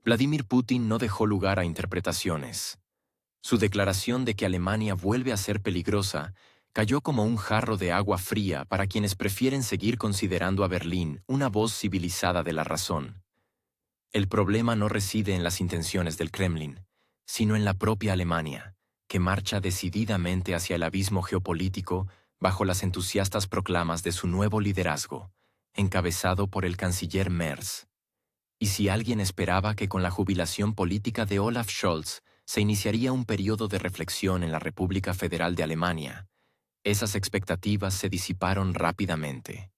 Vladimir Putin no dejó lugar a interpretaciones. Su declaración de que Alemania vuelve a ser peligrosa cayó como un jarro de agua fría para quienes prefieren seguir considerando a Berlín una voz civilizada de la razón. El problema no reside en las intenciones del Kremlin, sino en la propia Alemania, que marcha decididamente hacia el abismo geopolítico bajo las entusiastas proclamas de su nuevo liderazgo, encabezado por el canciller Merz. Y si alguien esperaba que con la jubilación política de Olaf Scholz se iniciaría un periodo de reflexión en la República Federal de Alemania, esas expectativas se disiparon rápidamente.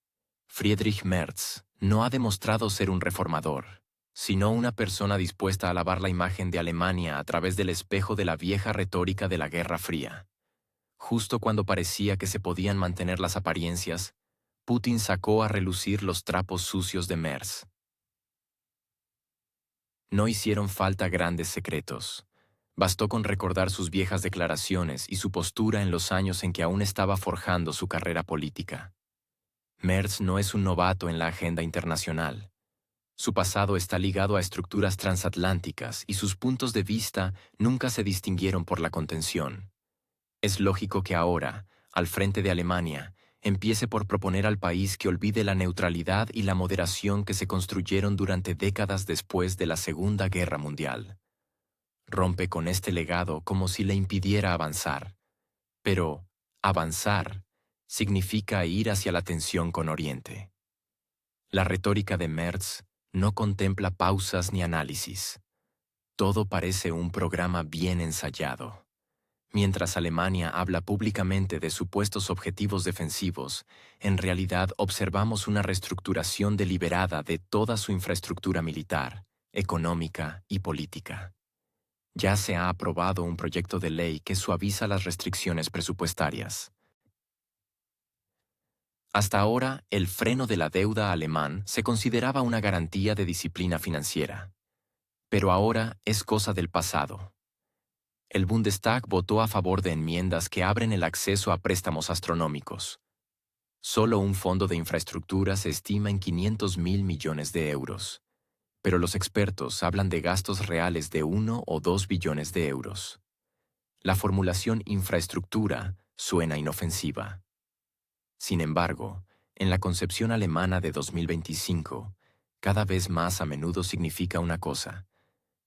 Friedrich Merz no ha demostrado ser un reformador, sino una persona dispuesta a lavar la imagen de Alemania a través del espejo de la vieja retórica de la Guerra Fría. Justo cuando parecía que se podían mantener las apariencias, Putin sacó a relucir los trapos sucios de Merz. No hicieron falta grandes secretos. Bastó con recordar sus viejas declaraciones y su postura en los años en que aún estaba forjando su carrera política. Merz no es un novato en la agenda internacional. Su pasado está ligado a estructuras transatlánticas y sus puntos de vista nunca se distinguieron por la contención. Es lógico que ahora, al frente de Alemania, empiece por proponer al país que olvide la neutralidad y la moderación que se construyeron durante décadas después de la Segunda Guerra Mundial. Rompe con este legado como si le impidiera avanzar. Pero avanzar significa ir hacia la tensión con Oriente. La retórica de Merz no contempla pausas ni análisis. Todo parece un programa bien ensayado. Mientras Alemania habla públicamente de supuestos objetivos defensivos, en realidad observamos una reestructuración deliberada de toda su infraestructura militar, económica y política. Ya se ha aprobado un proyecto de ley que suaviza las restricciones presupuestarias. Hasta ahora, el freno de la deuda alemán se consideraba una garantía de disciplina financiera. Pero ahora es cosa del pasado. El Bundestag votó a favor de enmiendas que abren el acceso a préstamos astronómicos. Solo un fondo de infraestructura se estima en 500.000 millones de euros, pero los expertos hablan de gastos reales de 1 o 2 billones de euros. La formulación infraestructura suena inofensiva. Sin embargo, en la concepción alemana de 2025, cada vez más a menudo significa una cosa: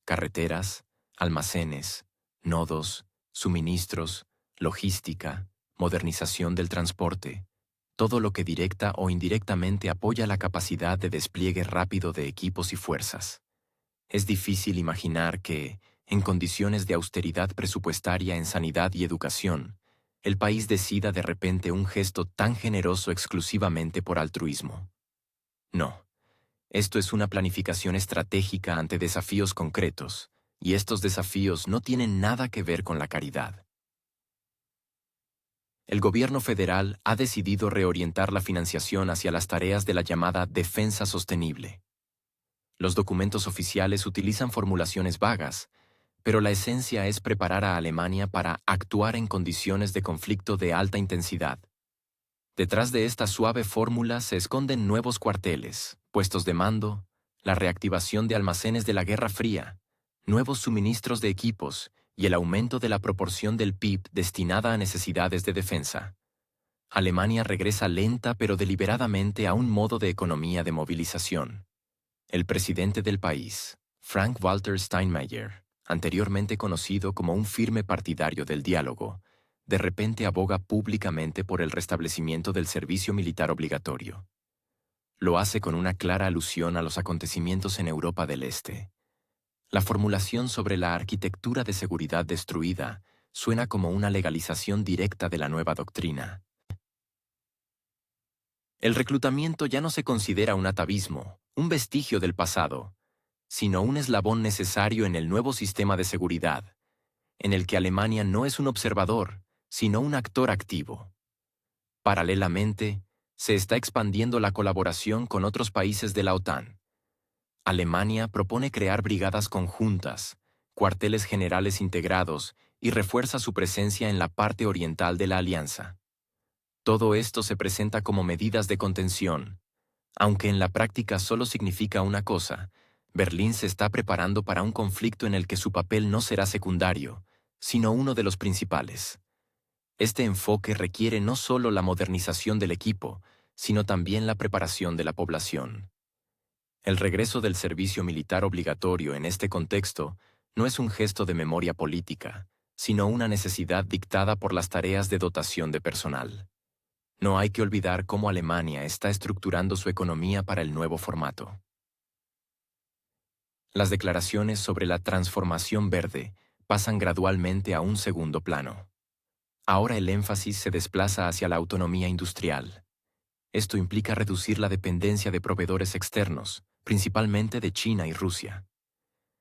carreteras, almacenes, nodos, suministros, logística, modernización del transporte, todo lo que directa o indirectamente apoya la capacidad de despliegue rápido de equipos y fuerzas. Es difícil imaginar que, en condiciones de austeridad presupuestaria en sanidad y educación, el país decida de repente un gesto tan generoso exclusivamente por altruismo. No, esto es una planificación estratégica ante desafíos concretos, y estos desafíos no tienen nada que ver con la caridad. El gobierno federal ha decidido reorientar la financiación hacia las tareas de la llamada defensa sostenible. Los documentos oficiales utilizan formulaciones vagas, pero la esencia es preparar a Alemania para actuar en condiciones de conflicto de alta intensidad. Detrás de esta suave fórmula se esconden nuevos cuarteles, puestos de mando, la reactivación de almacenes de la Guerra Fría, nuevos suministros de equipos y el aumento de la proporción del PIB destinada a necesidades de defensa. Alemania regresa lenta pero deliberadamente a un modo de economía de movilización. El presidente del país, Frank-Walter Steinmeier, anteriormente conocido como un firme partidario del diálogo, de repente aboga públicamente por el restablecimiento del servicio militar obligatorio. Lo hace con una clara alusión a los acontecimientos en Europa del Este. La formulación sobre la arquitectura de seguridad destruida suena como una legalización directa de la nueva doctrina. El reclutamiento ya no se considera un atavismo, un vestigio del pasado, sino un eslabón necesario en el nuevo sistema de seguridad, en el que Alemania no es un observador, sino un actor activo. Paralelamente, se está expandiendo la colaboración con otros países de la OTAN. Alemania propone crear brigadas conjuntas, cuarteles generales integrados y refuerza su presencia en la parte oriental de la alianza. Todo esto se presenta como medidas de contención, aunque en la práctica solo significa una cosa: Berlín se está preparando para un conflicto en el que su papel no será secundario, sino uno de los principales. Este enfoque requiere no solo la modernización del equipo, sino también la preparación de la población. El regreso del servicio militar obligatorio en este contexto no es un gesto de memoria política, sino una necesidad dictada por las tareas de dotación de personal. No hay que olvidar cómo Alemania está estructurando su economía para el nuevo formato. Las declaraciones sobre la transformación verde pasan gradualmente a un segundo plano. Ahora el énfasis se desplaza hacia la autonomía industrial. Esto implica reducir la dependencia de proveedores externos, principalmente de China y Rusia.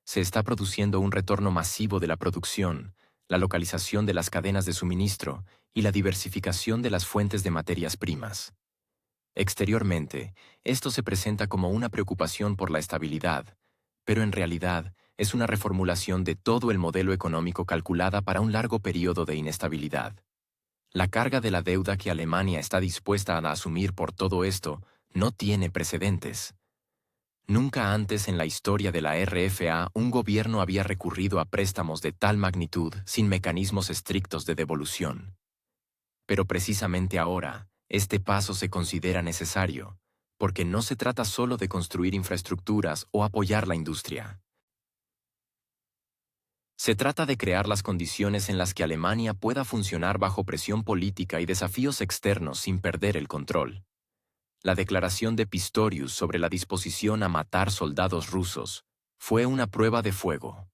Se está produciendo un retorno masivo de la producción, la localización de las cadenas de suministro y la diversificación de las fuentes de materias primas. Exteriormente, esto se presenta como una preocupación por la estabilidad, pero en realidad es una reformulación de todo el modelo económico calculada para un largo periodo de inestabilidad. La carga de la deuda que Alemania está dispuesta a asumir por todo esto no tiene precedentes. Nunca antes en la historia de la RFA un gobierno había recurrido a préstamos de tal magnitud sin mecanismos estrictos de devolución. Pero precisamente ahora, este paso se considera necesario, porque no se trata solo de construir infraestructuras o apoyar la industria. Se trata de crear las condiciones en las que Alemania pueda funcionar bajo presión política y desafíos externos sin perder el control. La declaración de Pistorius sobre la disposición a matar soldados rusos fue una prueba de fuego.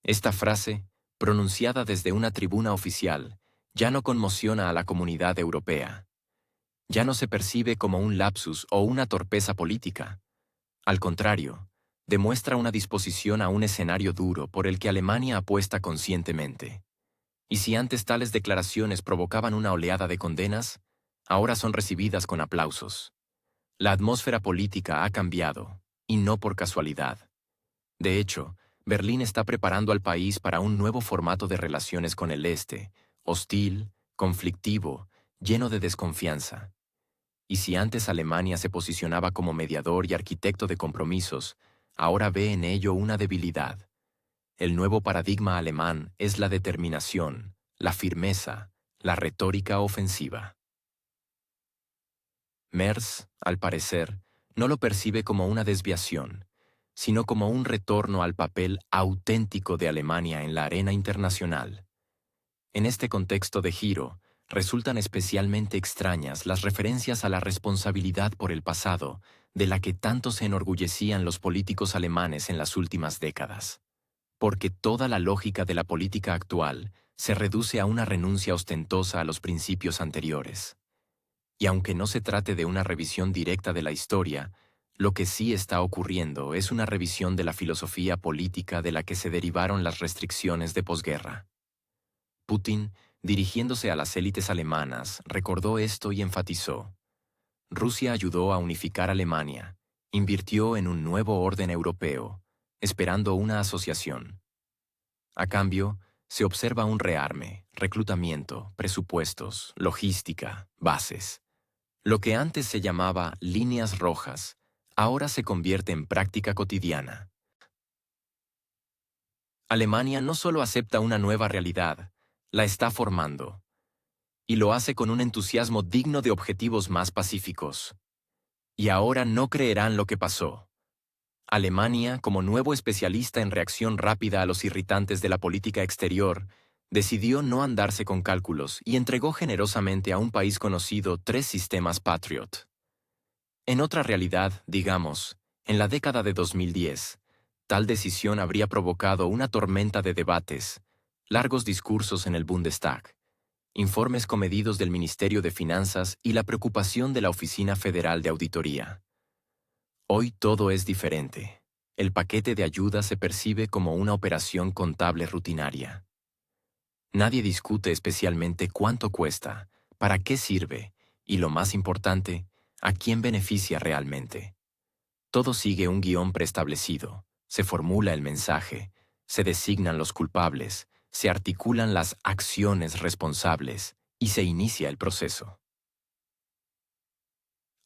Esta frase, pronunciada desde una tribuna oficial, ya no conmociona a la comunidad europea. Ya no se percibe como un lapsus o una torpeza política. Al contrario, demuestra una disposición a un escenario duro por el que Alemania apuesta conscientemente. Y si antes tales declaraciones provocaban una oleada de condenas, ahora son recibidas con aplausos. La atmósfera política ha cambiado, y no por casualidad. De hecho, Berlín está preparando al país para un nuevo formato de relaciones con el Este, hostil, conflictivo, lleno de desconfianza. Y si antes Alemania se posicionaba como mediador y arquitecto de compromisos, ahora ve en ello una debilidad. El nuevo paradigma alemán es la determinación, la firmeza, la retórica ofensiva. Merz, al parecer, no lo percibe como una desviación, sino como un retorno al papel auténtico de Alemania en la arena internacional. En este contexto de giro, resultan especialmente extrañas las referencias a la responsabilidad por el pasado, de la que tanto se enorgullecían los políticos alemanes en las últimas décadas. Porque toda la lógica de la política actual se reduce a una renuncia ostentosa a los principios anteriores. Y aunque no se trate de una revisión directa de la historia, lo que sí está ocurriendo es una revisión de la filosofía política de la que se derivaron las restricciones de posguerra. Putin, dirigiéndose a las élites alemanas, recordó esto y enfatizó: Rusia ayudó a unificar Alemania, invirtió en un nuevo orden europeo, esperando una asociación. A cambio, se observa un rearme, reclutamiento, presupuestos, logística, bases. Lo que antes se llamaba líneas rojas, ahora se convierte en práctica cotidiana. Alemania no solo acepta una nueva realidad, la está formando. Y lo hace con un entusiasmo digno de objetivos más pacíficos. Y ahora no creerán lo que pasó. Alemania, como nuevo especialista en reacción rápida a los irritantes de la política exterior, decidió no andarse con cálculos y entregó generosamente a un país conocido 3 sistemas Patriot. En otra realidad, digamos, en la década de 2010, tal decisión habría provocado una tormenta de debates, largos discursos en el Bundestag, informes comedidos del Ministerio de Finanzas y la preocupación de la Oficina Federal de Auditoría. Hoy todo es diferente. El paquete de ayuda se percibe como una operación contable rutinaria. Nadie discute especialmente cuánto cuesta, para qué sirve y, lo más importante, a quién beneficia realmente. Todo sigue un guión preestablecido, se formula el mensaje, se designan los culpables, se articulan las acciones responsables y se inicia el proceso.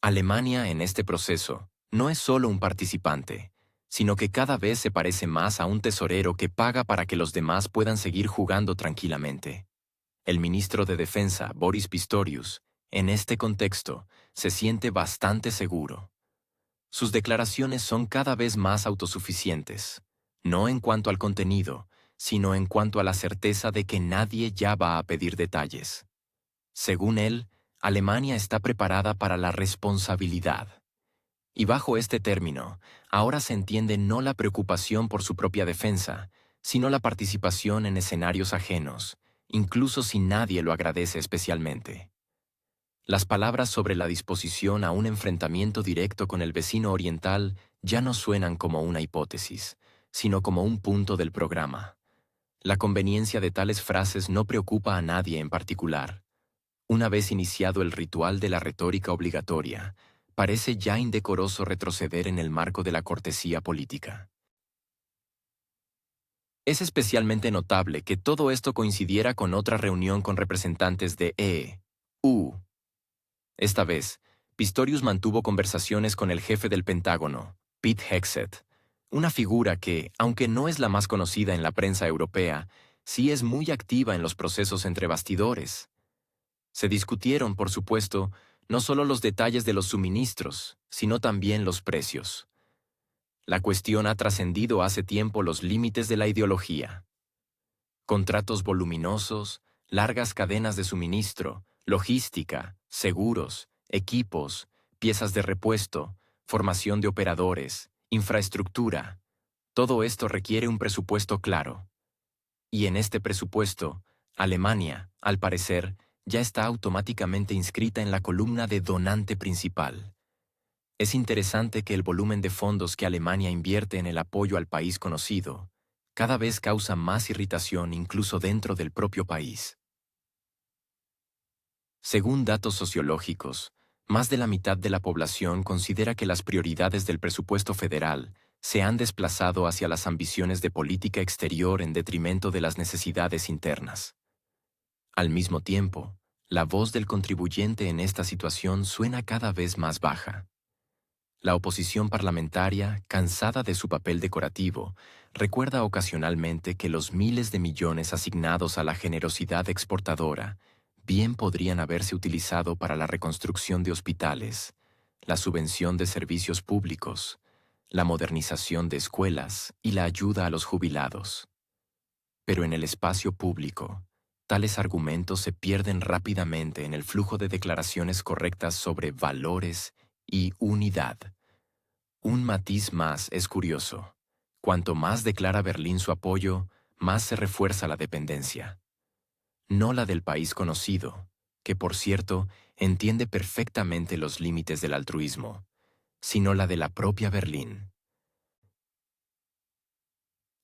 Alemania en este proceso no es solo un participante, sino que cada vez se parece más a un tesorero que paga para que los demás puedan seguir jugando tranquilamente. El ministro de Defensa, Boris Pistorius, en este contexto, se siente bastante seguro. Sus declaraciones son cada vez más autosuficientes, no en cuanto al contenido, sino en cuanto a la certeza de que nadie ya va a pedir detalles. Según él, Alemania está preparada para la responsabilidad. Y bajo este término, ahora se entiende no la preocupación por su propia defensa, sino la participación en escenarios ajenos, incluso si nadie lo agradece especialmente. Las palabras sobre la disposición a un enfrentamiento directo con el vecino oriental ya no suenan como una hipótesis, sino como un punto del programa. La conveniencia de tales frases no preocupa a nadie en particular. Una vez iniciado el ritual de la retórica obligatoria, parece ya indecoroso retroceder en el marco de la cortesía política. Es especialmente notable que todo esto coincidiera con otra reunión con representantes de EU. Esta vez, Pistorius mantuvo conversaciones con el jefe del Pentágono, Pete Hegseth, una figura que, aunque no es la más conocida en la prensa europea, sí es muy activa en los procesos entre bastidores. Se discutieron, por supuesto, no solo los detalles de los suministros, sino también los precios. La cuestión ha trascendido hace tiempo los límites de la ideología. Contratos voluminosos, largas cadenas de suministro, logística, seguros, equipos, piezas de repuesto, formación de operadores, infraestructura. Todo esto requiere un presupuesto claro. Y en este presupuesto, Alemania, al parecer, ya está automáticamente inscrita en la columna de donante principal. Es interesante que el volumen de fondos que Alemania invierte en el apoyo al país conocido cada vez causa más irritación incluso dentro del propio país. Según datos sociológicos, más de la mitad de la población considera que las prioridades del presupuesto federal se han desplazado hacia las ambiciones de política exterior en detrimento de las necesidades internas. Al mismo tiempo, la voz del contribuyente en esta situación suena cada vez más baja. La oposición parlamentaria, cansada de su papel decorativo, recuerda ocasionalmente que los miles de millones asignados a la generosidad exportadora bien podrían haberse utilizado para la reconstrucción de hospitales, la subvención de servicios públicos, la modernización de escuelas y la ayuda a los jubilados. Pero en el espacio público, tales argumentos se pierden rápidamente en el flujo de declaraciones correctas sobre valores y unidad. Un matiz más es curioso. Cuanto más declara Berlín su apoyo, más se refuerza la dependencia. No la del país conocido, que por cierto entiende perfectamente los límites del altruismo, sino la de la propia Berlín.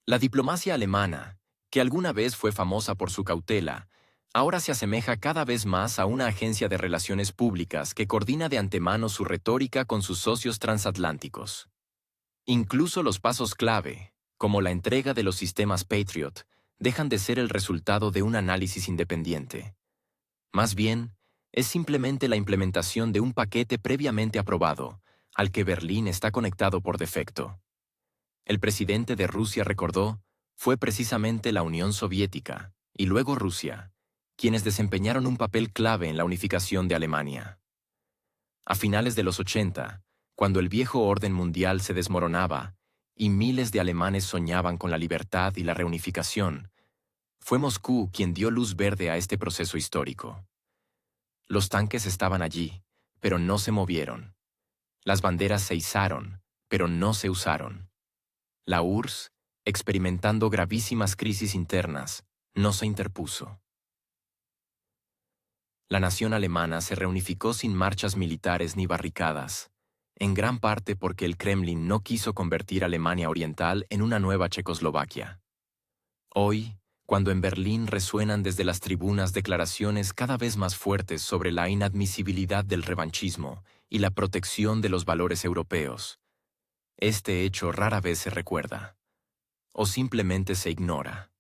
La diplomacia alemana, que alguna vez fue famosa por su cautela, ahora se asemeja cada vez más a una agencia de relaciones públicas que coordina de antemano su retórica con sus socios transatlánticos. Incluso los pasos clave, como la entrega de los sistemas Patriot, dejan de ser el resultado de un análisis independiente. Más bien, es simplemente la implementación de un paquete previamente aprobado, al que Berlín está conectado por defecto. El presidente de Rusia recordó, fue precisamente la Unión Soviética, y luego Rusia, quienes desempeñaron un papel clave en la unificación de Alemania. A finales de los 80, cuando el viejo orden mundial se desmoronaba y miles de alemanes soñaban con la libertad y la reunificación, fue Moscú quien dio luz verde a este proceso histórico. Los tanques estaban allí, pero no se movieron. Las banderas se izaron, pero no se usaron. La URSS, experimentando gravísimas crisis internas, no se interpuso. La nación alemana se reunificó sin marchas militares ni barricadas, en gran parte porque el Kremlin no quiso convertir Alemania Oriental en una nueva Checoslovaquia. Hoy, cuando en Berlín resuenan desde las tribunas declaraciones cada vez más fuertes sobre la inadmisibilidad del revanchismo y la protección de los valores europeos, este hecho rara vez se recuerda, o simplemente se ignora.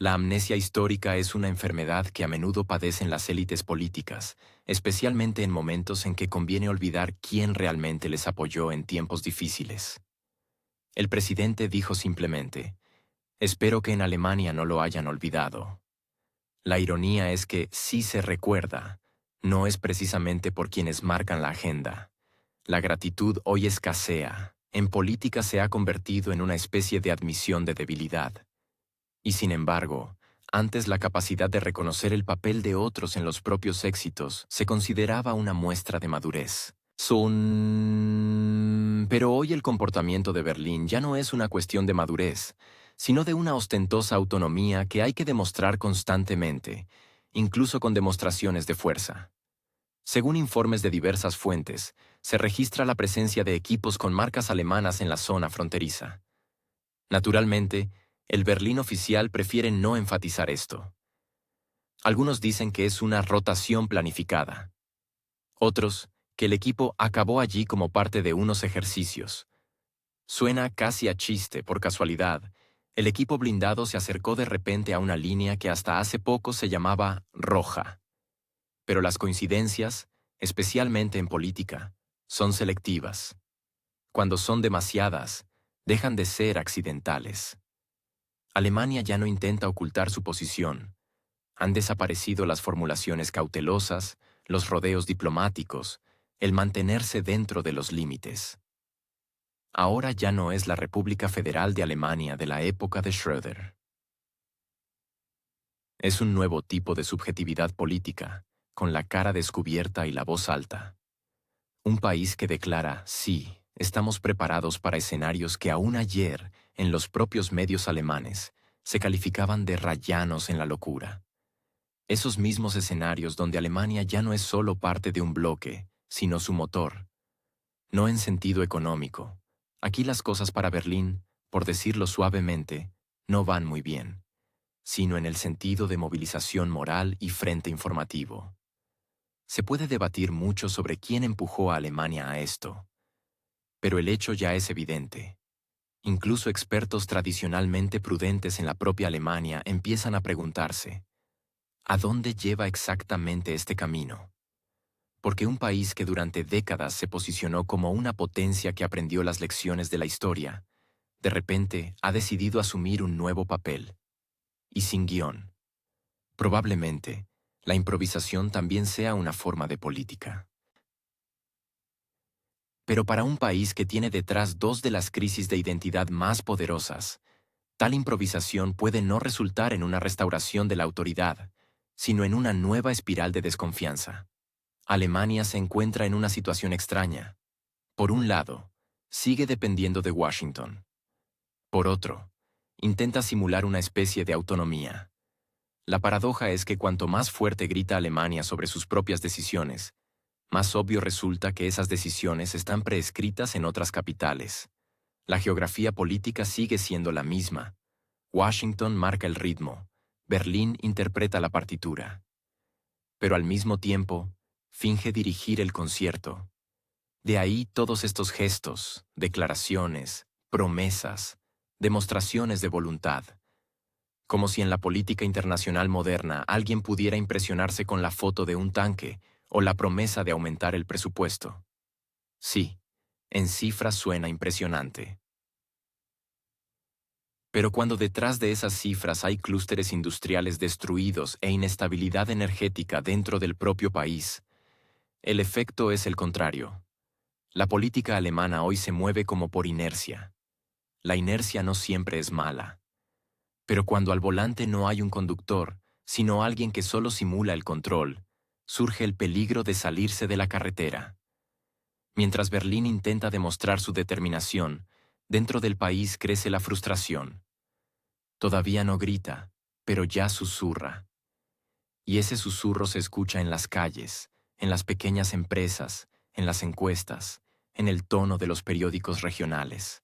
La amnesia histórica es una enfermedad que a menudo padecen las élites políticas, especialmente en momentos en que conviene olvidar quién realmente les apoyó en tiempos difíciles. El presidente dijo simplemente, «Espero que en Alemania no lo hayan olvidado». La ironía es que sí se recuerda, no es precisamente por quienes marcan la agenda. La gratitud hoy escasea, en política se ha convertido en una especie de admisión de debilidad. Y sin embargo, antes la capacidad de reconocer el papel de otros en los propios éxitos se consideraba una muestra de madurez. Pero hoy el comportamiento de Berlín ya no es una cuestión de madurez, sino de una ostentosa autonomía que hay que demostrar constantemente, incluso con demostraciones de fuerza. Según informes de diversas fuentes, se registra la presencia de equipos con marcas alemanas en la zona fronteriza. Naturalmente, el Berlín oficial prefiere no enfatizar esto. Algunos dicen que es una rotación planificada. Otros, que el equipo acabó allí como parte de unos ejercicios. Suena casi a chiste, por casualidad. El equipo blindado se acercó de repente a una línea que hasta hace poco se llamaba roja. Pero las coincidencias, especialmente en política, son selectivas. Cuando son demasiadas, dejan de ser accidentales. Alemania ya no intenta ocultar su posición. Han desaparecido las formulaciones cautelosas, los rodeos diplomáticos, el mantenerse dentro de los límites. Ahora ya no es la República Federal de Alemania de la época de Schröder. Es un nuevo tipo de subjetividad política, con la cara descubierta y la voz alta. Un país que declara, sí, estamos preparados para escenarios que aún ayer, en los propios medios alemanes, se calificaban de rayanos en la locura. Esos mismos escenarios donde Alemania ya no es solo parte de un bloque, sino su motor. No en sentido económico. Aquí las cosas para Berlín, por decirlo suavemente, no van muy bien, sino en el sentido de movilización moral y frente informativo. Se puede debatir mucho sobre quién empujó a Alemania a esto, pero el hecho ya es evidente. Incluso expertos tradicionalmente prudentes en la propia Alemania empiezan a preguntarse, ¿a dónde lleva exactamente este camino? Porque un país que durante décadas se posicionó como una potencia que aprendió las lecciones de la historia, de repente ha decidido asumir un nuevo papel. Y sin guión. Probablemente, la improvisación también sea una forma de política. Pero para un país que tiene detrás dos de las crisis de identidad más poderosas, tal improvisación puede no resultar en una restauración de la autoridad, sino en una nueva espiral de desconfianza. Alemania se encuentra en una situación extraña. Por un lado, sigue dependiendo de Washington. Por otro, intenta simular una especie de autonomía. La paradoja es que cuanto más fuerte grita Alemania sobre sus propias decisiones, más obvio resulta que esas decisiones están preescritas en otras capitales. La geografía política sigue siendo la misma. Washington marca el ritmo, Berlín interpreta la partitura. Pero al mismo tiempo, finge dirigir el concierto. De ahí todos estos gestos, declaraciones, promesas, demostraciones de voluntad. Como si en la política internacional moderna alguien pudiera impresionarse con la foto de un tanque o la promesa de aumentar el presupuesto. Sí, en cifras suena impresionante. Pero cuando detrás de esas cifras hay clústeres industriales destruidos e inestabilidad energética dentro del propio país, el efecto es el contrario. La política alemana hoy se mueve como por inercia. La inercia no siempre es mala. Pero cuando al volante no hay un conductor, sino alguien que solo simula el control, surge el peligro de salirse de la carretera. Mientras Berlín intenta demostrar su determinación, dentro del país crece la frustración. Todavía no grita, pero ya susurra. Y ese susurro se escucha en las calles, en las pequeñas empresas, en las encuestas, en el tono de los periódicos regionales.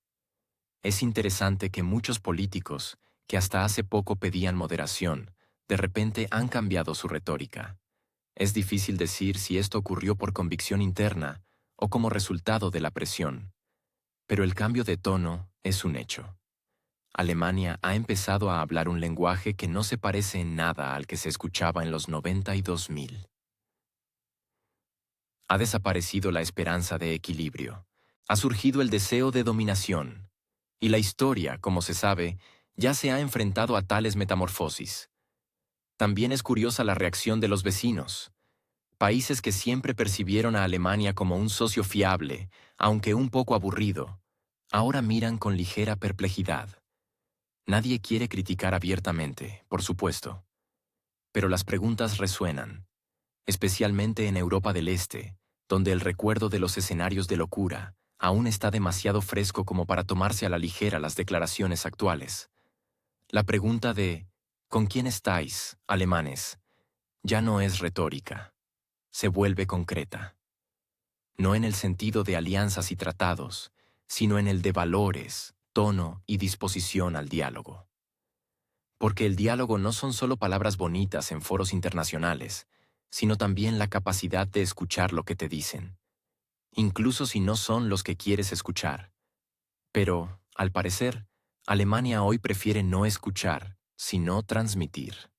Es interesante que muchos políticos, que hasta hace poco pedían moderación, de repente han cambiado su retórica. Es difícil decir si esto ocurrió por convicción interna o como resultado de la presión. Pero el cambio de tono es un hecho. Alemania ha empezado a hablar un lenguaje que no se parece en nada al que se escuchaba en los 90 y 2000. Ha desaparecido la esperanza de equilibrio. Ha surgido el deseo de dominación. Y la historia, como se sabe, ya se ha enfrentado a tales metamorfosis. También es curiosa la reacción de los vecinos. Países que siempre percibieron a Alemania como un socio fiable, aunque un poco aburrido, ahora miran con ligera perplejidad. Nadie quiere criticar abiertamente, por supuesto. Pero las preguntas resuenan, especialmente en Europa del Este, donde el recuerdo de los escenarios de locura aún está demasiado fresco como para tomarse a la ligera las declaraciones actuales. La pregunta de ¿con quién estáis, alemanes?, ya no es retórica, se vuelve concreta. No en el sentido de alianzas y tratados, sino en el de valores, tono y disposición al diálogo. Porque el diálogo no son solo palabras bonitas en foros internacionales, sino también la capacidad de escuchar lo que te dicen, incluso si no son los que quieres escuchar. Pero, al parecer, Alemania hoy prefiere no escuchar, sino transmitir.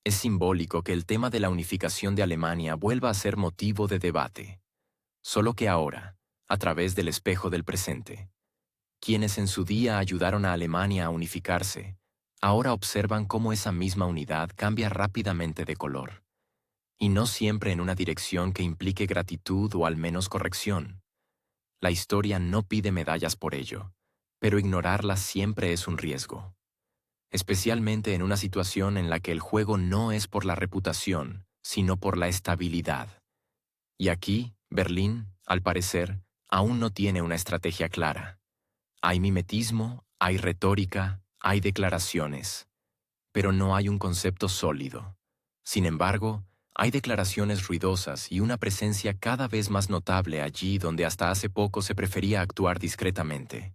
Es simbólico que el tema de la unificación de Alemania vuelva a ser motivo de debate, solo que ahora, a través del espejo del presente. Quienes en su día ayudaron a Alemania a unificarse, ahora observan cómo esa misma unidad cambia rápidamente de color, y no siempre en una dirección que implique gratitud o al menos corrección. La historia no pide medallas por ello, pero ignorarlas siempre es un riesgo, especialmente en una situación en la que el juego no es por la reputación, sino por la estabilidad. Y aquí, Berlín, al parecer, aún no tiene una estrategia clara. Hay mimetismo, hay retórica, hay declaraciones, pero no hay un concepto sólido. Sin embargo, hay declaraciones ruidosas y una presencia cada vez más notable allí donde hasta hace poco se prefería actuar discretamente.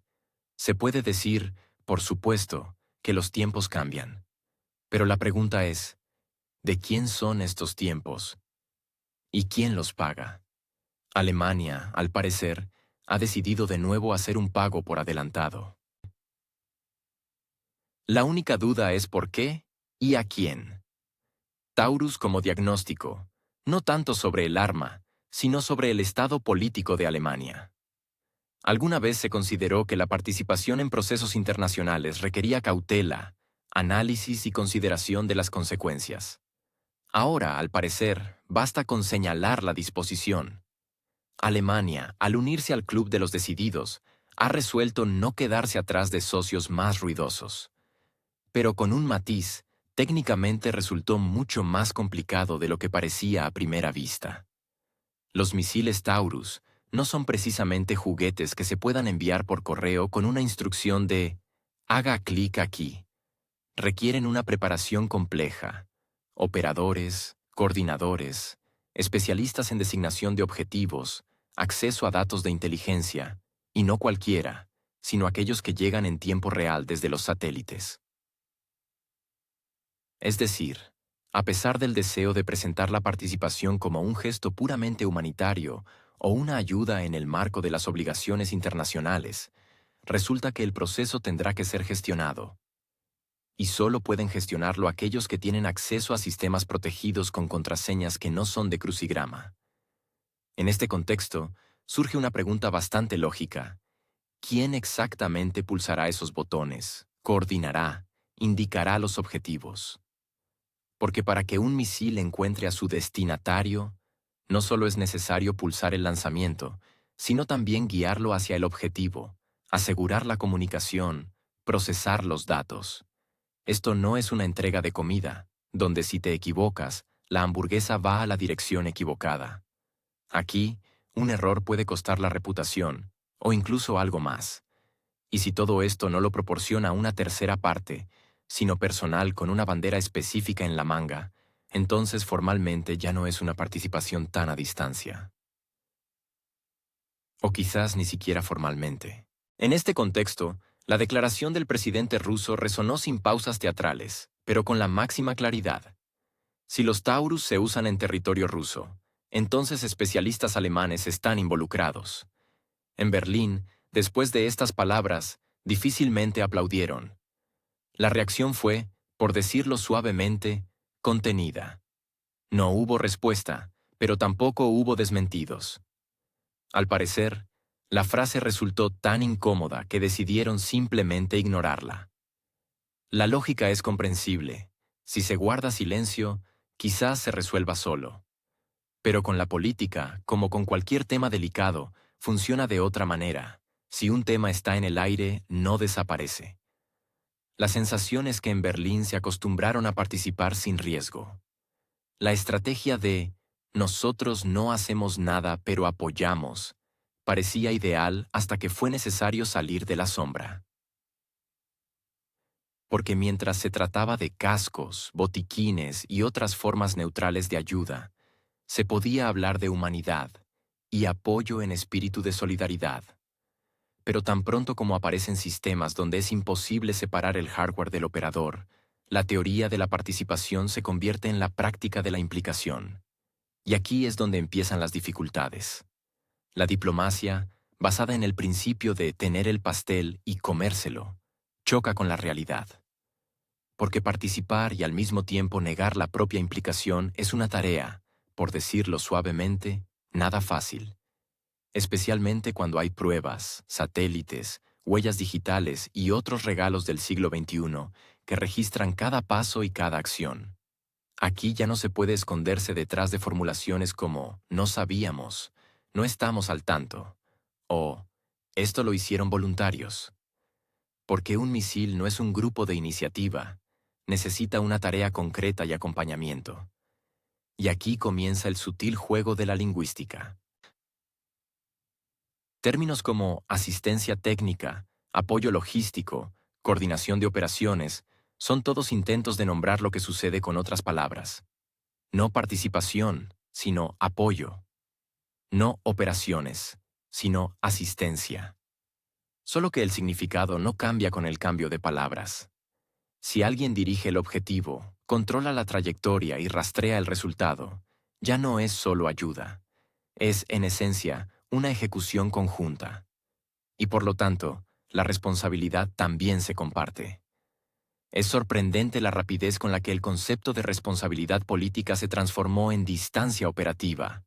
Se puede decir, por supuesto, que los tiempos cambian. Pero la pregunta es, ¿de quién son estos tiempos? ¿Y quién los paga? Alemania, al parecer, ha decidido de nuevo hacer un pago por adelantado. La única duda es por qué y a quién. Taurus como diagnóstico, no tanto sobre el arma, sino sobre el estado político de Alemania. Alguna vez se consideró que la participación en procesos internacionales requería cautela, análisis y consideración de las consecuencias. Ahora, al parecer, basta con señalar la disposición. Alemania, al unirse al club de los decididos, ha resuelto no quedarse atrás de socios más ruidosos. Pero con un matiz, técnicamente resultó mucho más complicado de lo que parecía a primera vista. Los misiles Taurus no son precisamente juguetes que se puedan enviar por correo con una instrucción de «haga clic aquí». Requieren una preparación compleja. Operadores, coordinadores, especialistas en designación de objetivos, acceso a datos de inteligencia, y no cualquiera, sino aquellos que llegan en tiempo real desde los satélites. Es decir, a pesar del deseo de presentar la participación como un gesto puramente humanitario o una ayuda en el marco de las obligaciones internacionales, resulta que el proceso tendrá que ser gestionado. Y solo pueden gestionarlo aquellos que tienen acceso a sistemas protegidos con contraseñas que no son de crucigrama. En este contexto, surge una pregunta bastante lógica. ¿Quién exactamente pulsará esos botones, coordinará, indicará los objetivos? Porque para que un misil encuentre a su destinatario, no solo es necesario pulsar el lanzamiento, sino también guiarlo hacia el objetivo, asegurar la comunicación, procesar los datos. Esto no es una entrega de comida, donde si te equivocas, la hamburguesa va a la dirección equivocada. Aquí, un error puede costar la reputación, o incluso algo más. Y si todo esto no lo proporciona una tercera parte, sino personal con una bandera específica en la manga, entonces formalmente ya no es una participación tan a distancia. O quizás ni siquiera formalmente. En este contexto, la declaración del presidente ruso resonó sin pausas teatrales, pero con la máxima claridad. Si los Taurus se usan en territorio ruso, entonces especialistas alemanes están involucrados. En Berlín, después de estas palabras, difícilmente aplaudieron. La reacción fue, por decirlo suavemente, contenida. No hubo respuesta, pero tampoco hubo desmentidos. Al parecer, La frase resultó tan incómoda que decidieron simplemente ignorarla. La lógica es comprensible. Si se guarda silencio, quizás se resuelva solo. Pero con la política, como con cualquier tema delicado, funciona de otra manera. Si un tema está en el aire, no desaparece. La sensación es que en Berlín se acostumbraron a participar sin riesgo. La estrategia de «nosotros no hacemos nada pero apoyamos» parecía ideal hasta que fue necesario salir de la sombra. Porque mientras se trataba de cascos, botiquines y otras formas neutrales de ayuda, se podía hablar de humanidad y apoyo en espíritu de solidaridad. Pero tan pronto como aparecen sistemas donde es imposible separar el hardware del operador, la teoría de la participación se convierte en la práctica de la implicación. Y aquí es donde empiezan las dificultades. La diplomacia, basada en el principio de tener el pastel y comérselo, choca con la realidad. Porque participar y al mismo tiempo negar la propia implicación es una tarea, por decirlo suavemente, nada fácil. Especialmente cuando hay pruebas, satélites, huellas digitales y otros regalos del siglo XXI que registran cada paso y cada acción. Aquí ya no se puede esconderse detrás de formulaciones como «no sabíamos», «no estamos al tanto» o «esto lo hicieron voluntarios». Porque un misil no es un grupo de iniciativa, necesita una tarea concreta y acompañamiento. Y aquí comienza el sutil juego de la lingüística. Términos como asistencia técnica, apoyo logístico, coordinación de operaciones, son todos intentos de nombrar lo que sucede con otras palabras. No participación, sino apoyo. No operaciones, sino asistencia. Solo que el significado no cambia con el cambio de palabras. Si alguien dirige el objetivo, controla la trayectoria y rastrea el resultado, ya no es solo ayuda. Es, en esencia, una ejecución conjunta. Y por lo tanto, la responsabilidad también se comparte. Es sorprendente la rapidez con la que el concepto de responsabilidad política se transformó en distancia operativa.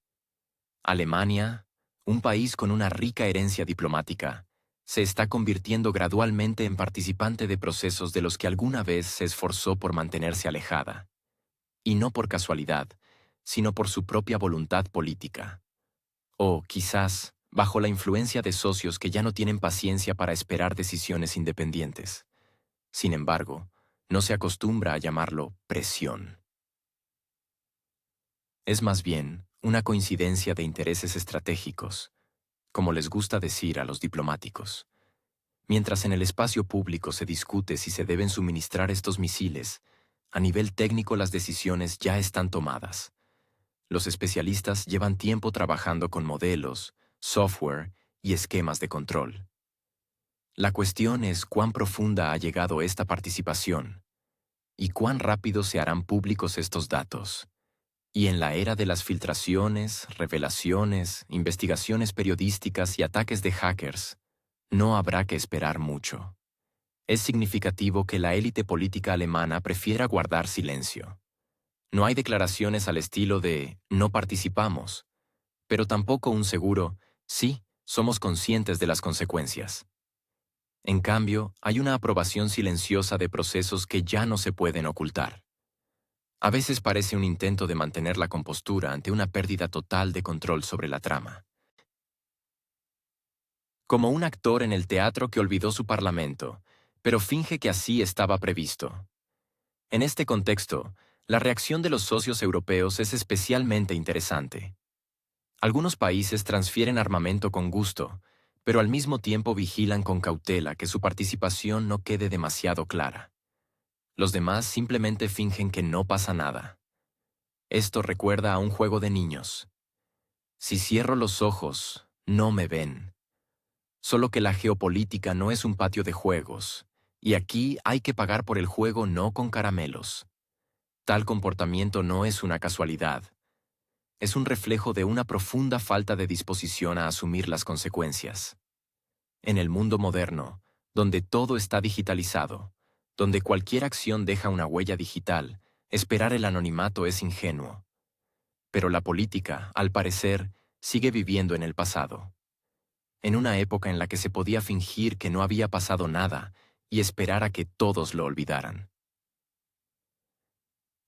Alemania, un país con una rica herencia diplomática, se está convirtiendo gradualmente en participante de procesos de los que alguna vez se esforzó por mantenerse alejada. Y no por casualidad, sino por su propia voluntad política. O, quizás, bajo la influencia de socios que ya no tienen paciencia para esperar decisiones independientes. Sin embargo, no se acostumbra a llamarlo presión. Es más bien una coincidencia de intereses estratégicos, como les gusta decir a los diplomáticos. Mientras en el espacio público se discute si se deben suministrar estos misiles, a nivel técnico las decisiones ya están tomadas. Los especialistas llevan tiempo trabajando con modelos, software y esquemas de control. La cuestión es cuán profunda ha llegado esta participación y cuán rápido se harán públicos estos datos. Y en la era de las filtraciones, revelaciones, investigaciones periodísticas y ataques de hackers, no habrá que esperar mucho. Es significativo que la élite política alemana prefiera guardar silencio. No hay declaraciones al estilo de «no participamos», pero tampoco un seguro «sí, somos conscientes de las consecuencias». En cambio, hay una aprobación silenciosa de procesos que ya no se pueden ocultar. A veces parece un intento de mantener la compostura ante una pérdida total de control sobre la trama. Como un actor en el teatro que olvidó su parlamento, pero finge que así estaba previsto. En este contexto, la reacción de los socios europeos es especialmente interesante. Algunos países transfieren armamento con gusto, pero al mismo tiempo vigilan con cautela que su participación no quede demasiado clara. Los demás simplemente fingen que no pasa nada. Esto recuerda a un juego de niños. Si cierro los ojos, no me ven. Solo que la geopolítica no es un patio de juegos, y aquí hay que pagar por el juego no con caramelos. Tal comportamiento no es una casualidad. Es un reflejo de una profunda falta de disposición a asumir las consecuencias. En el mundo moderno, donde todo está digitalizado, donde cualquier acción deja una huella digital, esperar el anonimato es ingenuo. Pero la política, al parecer, sigue viviendo en el pasado. en una época en la que se podía fingir que no había pasado nada y esperar a que todos lo olvidaran.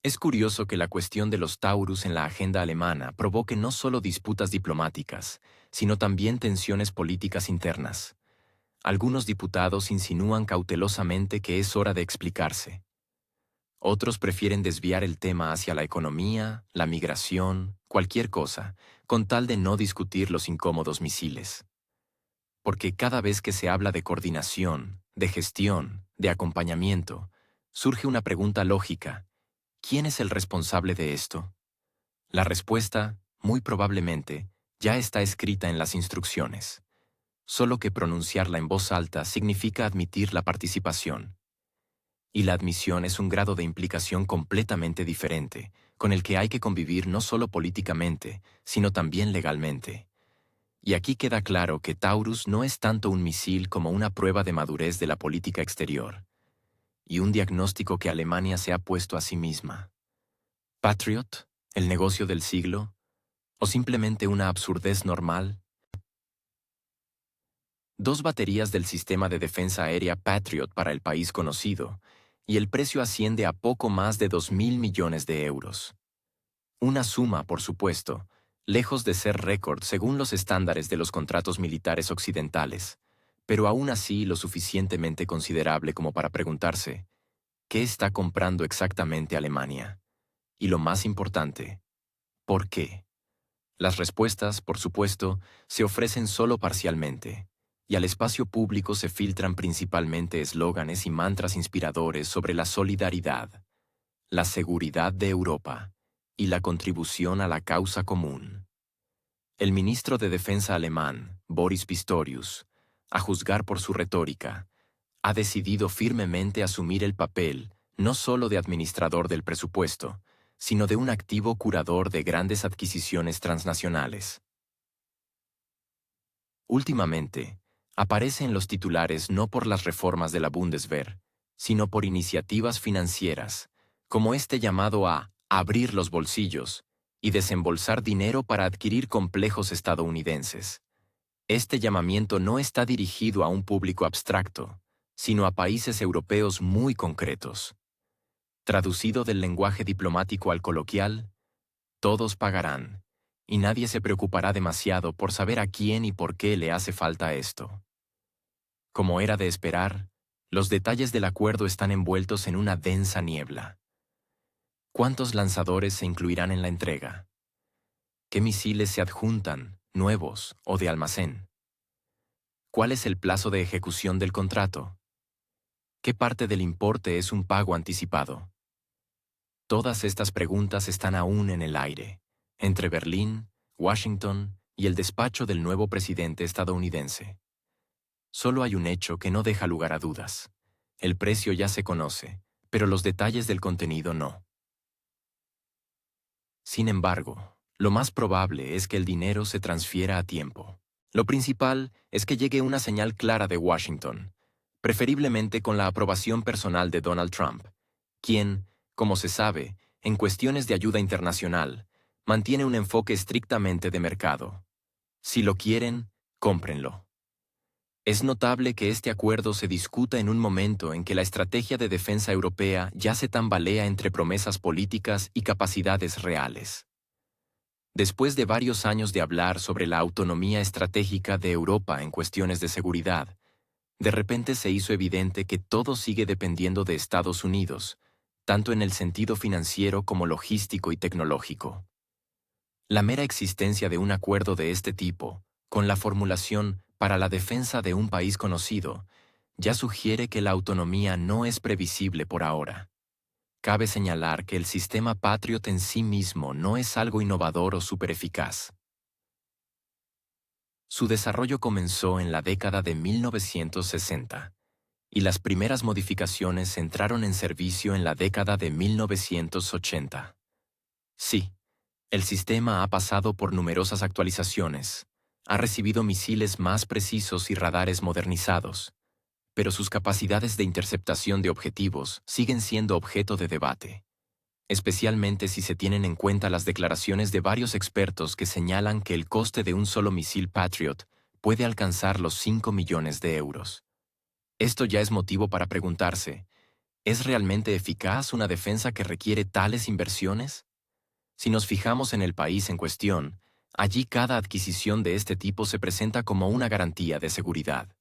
Es curioso que la cuestión de los Taurus en la agenda alemana provoque no solo disputas diplomáticas, sino también tensiones políticas internas. Algunos diputados insinúan cautelosamente que es hora de explicarse. Otros prefieren desviar el tema hacia la economía, la migración, cualquier cosa, con tal de no discutir los incómodos misiles. Porque cada vez que se habla de coordinación, de gestión, de acompañamiento, surge una pregunta lógica: ¿quién es el responsable de esto? La respuesta, muy probablemente, ya está escrita en las instrucciones. Solo que pronunciarla en voz alta significa admitir la participación. Y la admisión es un grado de implicación completamente diferente, con el que hay que convivir no solo políticamente, sino también legalmente. Y aquí queda claro que Taurus no es tanto un misil como una prueba de madurez de la política exterior, y un diagnóstico que Alemania se ha puesto a sí misma. ¿Patriot? ¿El negocio del siglo? ¿O simplemente una absurdez normal? 2 baterías del sistema de defensa aérea Patriot para el país conocido, y el precio asciende a poco más de 2.000 millones de euros. Una suma, por supuesto, lejos de ser récord según los estándares de los contratos militares occidentales, pero aún así lo suficientemente considerable como para preguntarse, ¿qué está comprando exactamente Alemania? Y lo más importante, ¿por qué? Las respuestas, por supuesto, se ofrecen solo parcialmente, y al espacio público se filtran principalmente eslóganes y mantras inspiradores sobre la solidaridad, la seguridad de Europa y la contribución a la causa común. El ministro de Defensa alemán, Boris Pistorius, a juzgar por su retórica, ha decidido firmemente asumir el papel no solo de administrador del presupuesto, sino de un activo curador de grandes adquisiciones transnacionales. Últimamente, aparece en los titulares no por las reformas de la Bundeswehr, sino por iniciativas financieras, como este llamado a abrir los bolsillos y desembolsar dinero para adquirir complejos estadounidenses. Este llamamiento no está dirigido a un público abstracto, sino a países europeos muy concretos. Traducido del lenguaje diplomático al coloquial, todos pagarán, y nadie se preocupará demasiado por saber a quién y por qué le hace falta esto. Como era de esperar, los detalles del acuerdo están envueltos en una densa niebla. ¿Cuántos lanzadores se incluirán en la entrega? ¿Qué misiles se adjuntan, nuevos o de almacén? ¿Cuál es el plazo de ejecución del contrato? ¿Qué parte del importe es un pago anticipado? Todas estas preguntas están aún en el aire, entre Berlín, Washington y el despacho del nuevo presidente estadounidense. Solo hay un hecho que no deja lugar a dudas. El precio ya se conoce, pero los detalles del contenido no. Sin embargo, lo más probable es que el dinero se transfiera a tiempo. Lo principal es que llegue una señal clara de Washington, preferiblemente con la aprobación personal de Donald Trump, quien, como se sabe, en cuestiones de ayuda internacional, mantiene un enfoque estrictamente de mercado. Si lo quieren, cómprenlo. Es notable que este acuerdo se discuta en un momento en que la estrategia de defensa europea ya se tambalea entre promesas políticas y capacidades reales. Después de varios años de hablar sobre la autonomía estratégica de Europa en cuestiones de seguridad, de repente se hizo evidente que todo sigue dependiendo de Estados Unidos, tanto en el sentido financiero como logístico y tecnológico. La mera existencia de un acuerdo de este tipo, con la formulación para la defensa de un país conocido, ya sugiere que la autonomía no es previsible por ahora. Cabe señalar que el sistema Patriot en sí mismo no es algo innovador o supereficaz. Su desarrollo comenzó en la década de 1960, y las primeras modificaciones entraron en servicio en la década de 1980. Sí, el sistema ha pasado por numerosas actualizaciones, ha recibido misiles más precisos y radares modernizados, pero sus capacidades de interceptación de objetivos siguen siendo objeto de debate, especialmente si se tienen en cuenta las declaraciones de varios expertos que señalan que el coste de un solo misil Patriot puede alcanzar los 5 millones de euros. Esto ya es motivo para preguntarse, ¿es realmente eficaz una defensa que requiere tales inversiones? Si nos fijamos en el país en cuestión, allí cada adquisición de este tipo se presenta como una garantía de seguridad.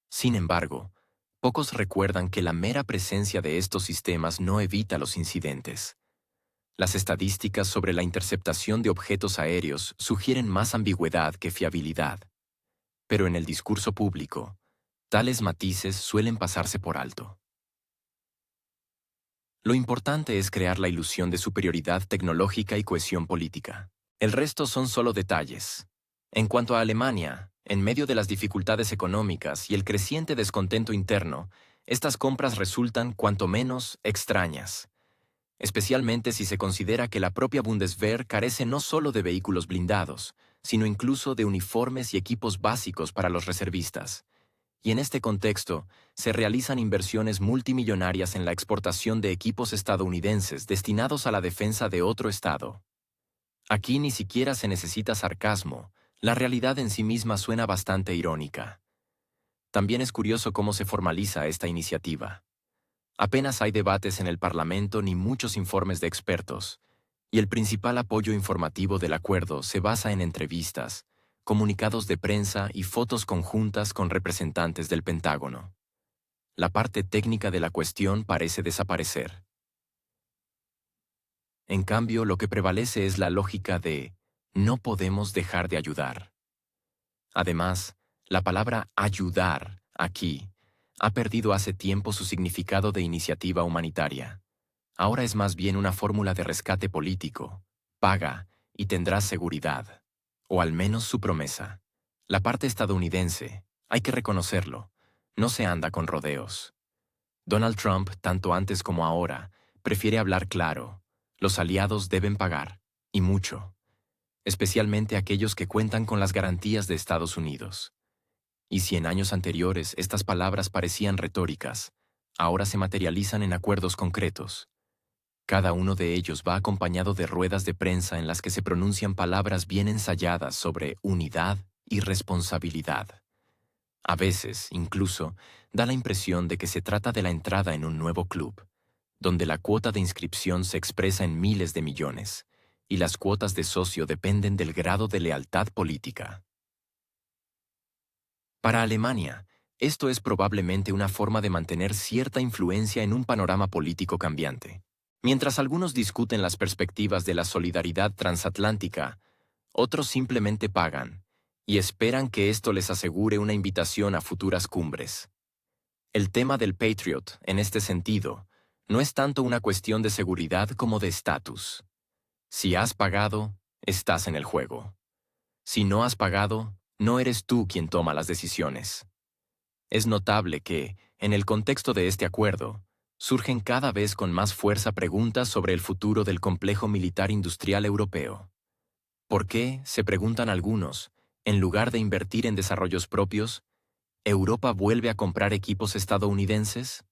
Sin embargo, pocos recuerdan que la mera presencia de estos sistemas no evita los incidentes. Las estadísticas sobre la interceptación de objetos aéreos sugieren más ambigüedad que fiabilidad. Pero en el discurso público, tales matices suelen pasarse por alto. Lo importante es crear la ilusión de superioridad tecnológica y cohesión política. El resto son solo detalles. En cuanto a Alemania, en medio de las dificultades económicas y el creciente descontento interno, estas compras resultan cuanto menos extrañas, especialmente si se considera que la propia Bundeswehr carece no solo de vehículos blindados, sino incluso de uniformes y equipos básicos para los reservistas. Y en este contexto, se realizan inversiones multimillonarias en la exportación de equipos estadounidenses destinados a la defensa de otro estado. Aquí ni siquiera se necesita sarcasmo, la realidad en sí misma suena bastante irónica. También es curioso cómo se formaliza esta iniciativa. Apenas hay debates en el Parlamento ni muchos informes de expertos, y el principal apoyo informativo del acuerdo se basa en entrevistas, comunicados de prensa y fotos conjuntas con representantes del Pentágono. La parte técnica de la cuestión parece desaparecer. En cambio, lo que prevalece es la lógica de no podemos dejar de ayudar. Además, la palabra ayudar, aquí, ha perdido hace tiempo su significado de iniciativa humanitaria. Ahora es más bien una fórmula de rescate político. Paga y tendrás seguridad. O al menos su promesa. La parte estadounidense, hay que reconocerlo, no se anda con rodeos. Donald Trump, tanto antes como ahora, prefiere hablar claro. Los aliados deben pagar, y mucho. Especialmente aquellos que cuentan con las garantías de Estados Unidos. Y si en años anteriores estas palabras parecían retóricas, ahora se materializan en acuerdos concretos. Cada uno de ellos va acompañado de ruedas de prensa en las que se pronuncian palabras bien ensayadas sobre unidad y responsabilidad. A veces, incluso, da la impresión de que se trata de la entrada en un nuevo club, donde la cuota de inscripción se expresa en miles de millones, y las cuotas de socio dependen del grado de lealtad política. Para Alemania, esto es probablemente una forma de mantener cierta influencia en un panorama político cambiante. Mientras algunos discuten las perspectivas de la solidaridad transatlántica, otros simplemente pagan y esperan que esto les asegure una invitación a futuras cumbres. El tema del Patriot, en este sentido, no es tanto una cuestión de seguridad como de estatus. Si has pagado, estás en el juego. Si no has pagado, no eres tú quien toma las decisiones. Es notable que, en el contexto de este acuerdo, surgen cada vez con más fuerza preguntas sobre el futuro del complejo militar industrial europeo. ¿Por qué, se preguntan algunos, en lugar de invertir en desarrollos propios, Europa vuelve a comprar equipos estadounidenses?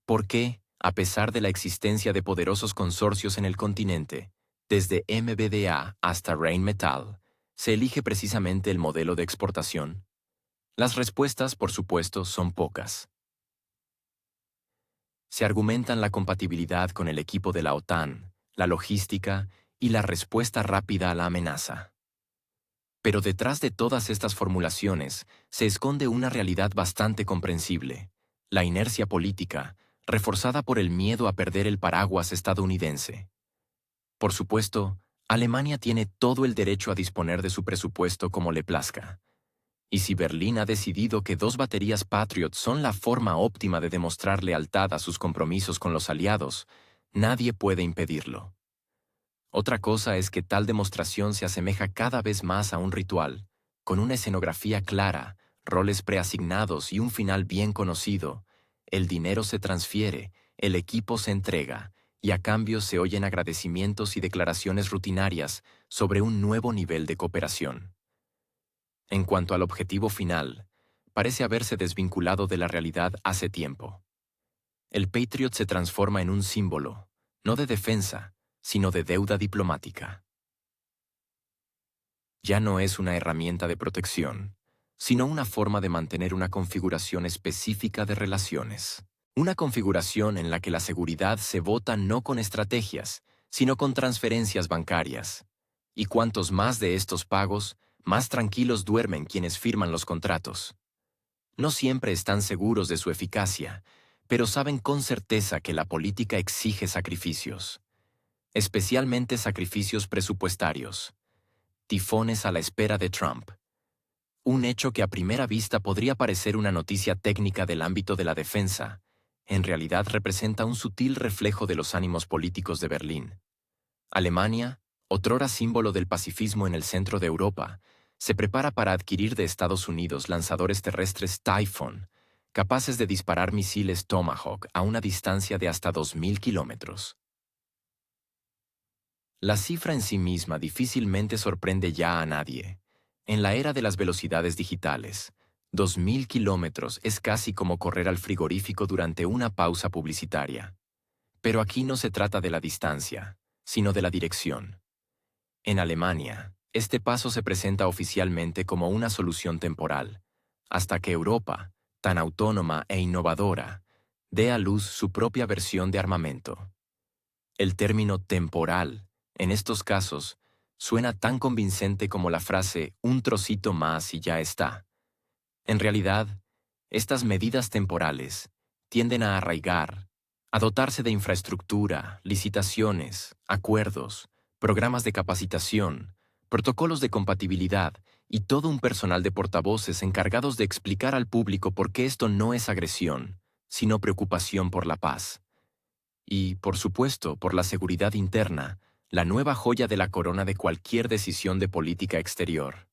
¿Por qué, a pesar de la existencia de poderosos consorcios en el continente, desde MBDA hasta Rheinmetall, se elige precisamente el modelo de exportación? Las respuestas, por supuesto, son pocas. Se argumentan la compatibilidad con el equipo de la OTAN, la logística y la respuesta rápida a la amenaza. Pero detrás de todas estas formulaciones se esconde una realidad bastante comprensible: la inercia política, reforzada por el miedo a perder el paraguas estadounidense. Por supuesto, Alemania tiene todo el derecho a disponer de su presupuesto como le plazca. Y si Berlín ha decidido que 2 baterías Patriot son la forma óptima de demostrar lealtad a sus compromisos con los aliados, nadie puede impedirlo. Otra cosa es que tal demostración se asemeja cada vez más a un ritual, con una escenografía clara, roles preasignados y un final bien conocido. El dinero se transfiere, el equipo se entrega, y a cambio se oyen agradecimientos y declaraciones rutinarias sobre un nuevo nivel de cooperación. En cuanto al objetivo final, parece haberse desvinculado de la realidad hace tiempo. El Patriot se transforma en un símbolo, no de defensa, sino de deuda diplomática. Ya no es una herramienta de protección, sino una forma de mantener una configuración específica de relaciones. Una configuración en la que la seguridad se vota no con estrategias, sino con transferencias bancarias. Y cuantos más de estos pagos, más tranquilos duermen quienes firman los contratos. No siempre están seguros de su eficacia, pero saben con certeza que la política exige sacrificios, especialmente sacrificios presupuestarios. Tifones a la espera de Trump. Un hecho que a primera vista podría parecer una noticia técnica del ámbito de la defensa, en realidad representa un sutil reflejo de los ánimos políticos de Berlín. Alemania, otrora símbolo del pacifismo en el centro de Europa, se prepara para adquirir de Estados Unidos lanzadores terrestres Typhoon, capaces de disparar misiles Tomahawk a una distancia de hasta 2.000 kilómetros. La cifra en sí misma difícilmente sorprende ya a nadie. En la era de las velocidades digitales, 2.000 kilómetros es casi como correr al frigorífico durante una pausa publicitaria. Pero aquí no se trata de la distancia, sino de la dirección. En Alemania, este paso se presenta oficialmente como una solución temporal, hasta que Europa, tan autónoma e innovadora, dé a luz su propia versión de armamento. El término temporal, en estos casos, suena tan convincente como la frase «un trocito más y ya está». En realidad, estas medidas temporales tienden a arraigar, a dotarse de infraestructura, licitaciones, acuerdos, programas de capacitación, protocolos de compatibilidad y todo un personal de portavoces encargados de explicar al público por qué esto no es agresión, sino preocupación por la paz. Y, por supuesto, por la seguridad interna, la nueva joya de la corona de cualquier decisión de política exterior.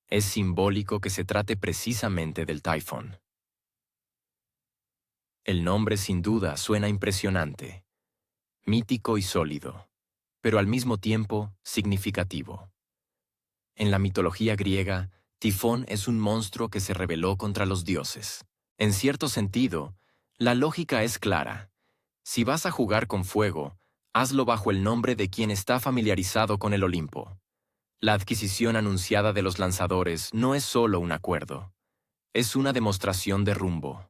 Es simbólico que se trate precisamente del Typhoon. El nombre sin duda suena impresionante, mítico y sólido, pero al mismo tiempo significativo. En la mitología griega, Tifón es un monstruo que se rebeló contra los dioses. En cierto sentido, la lógica es clara. Si vas a jugar con fuego, hazlo bajo el nombre de quien está familiarizado con el Olimpo. La adquisición anunciada de los lanzadores no es solo un acuerdo, es una demostración de rumbo.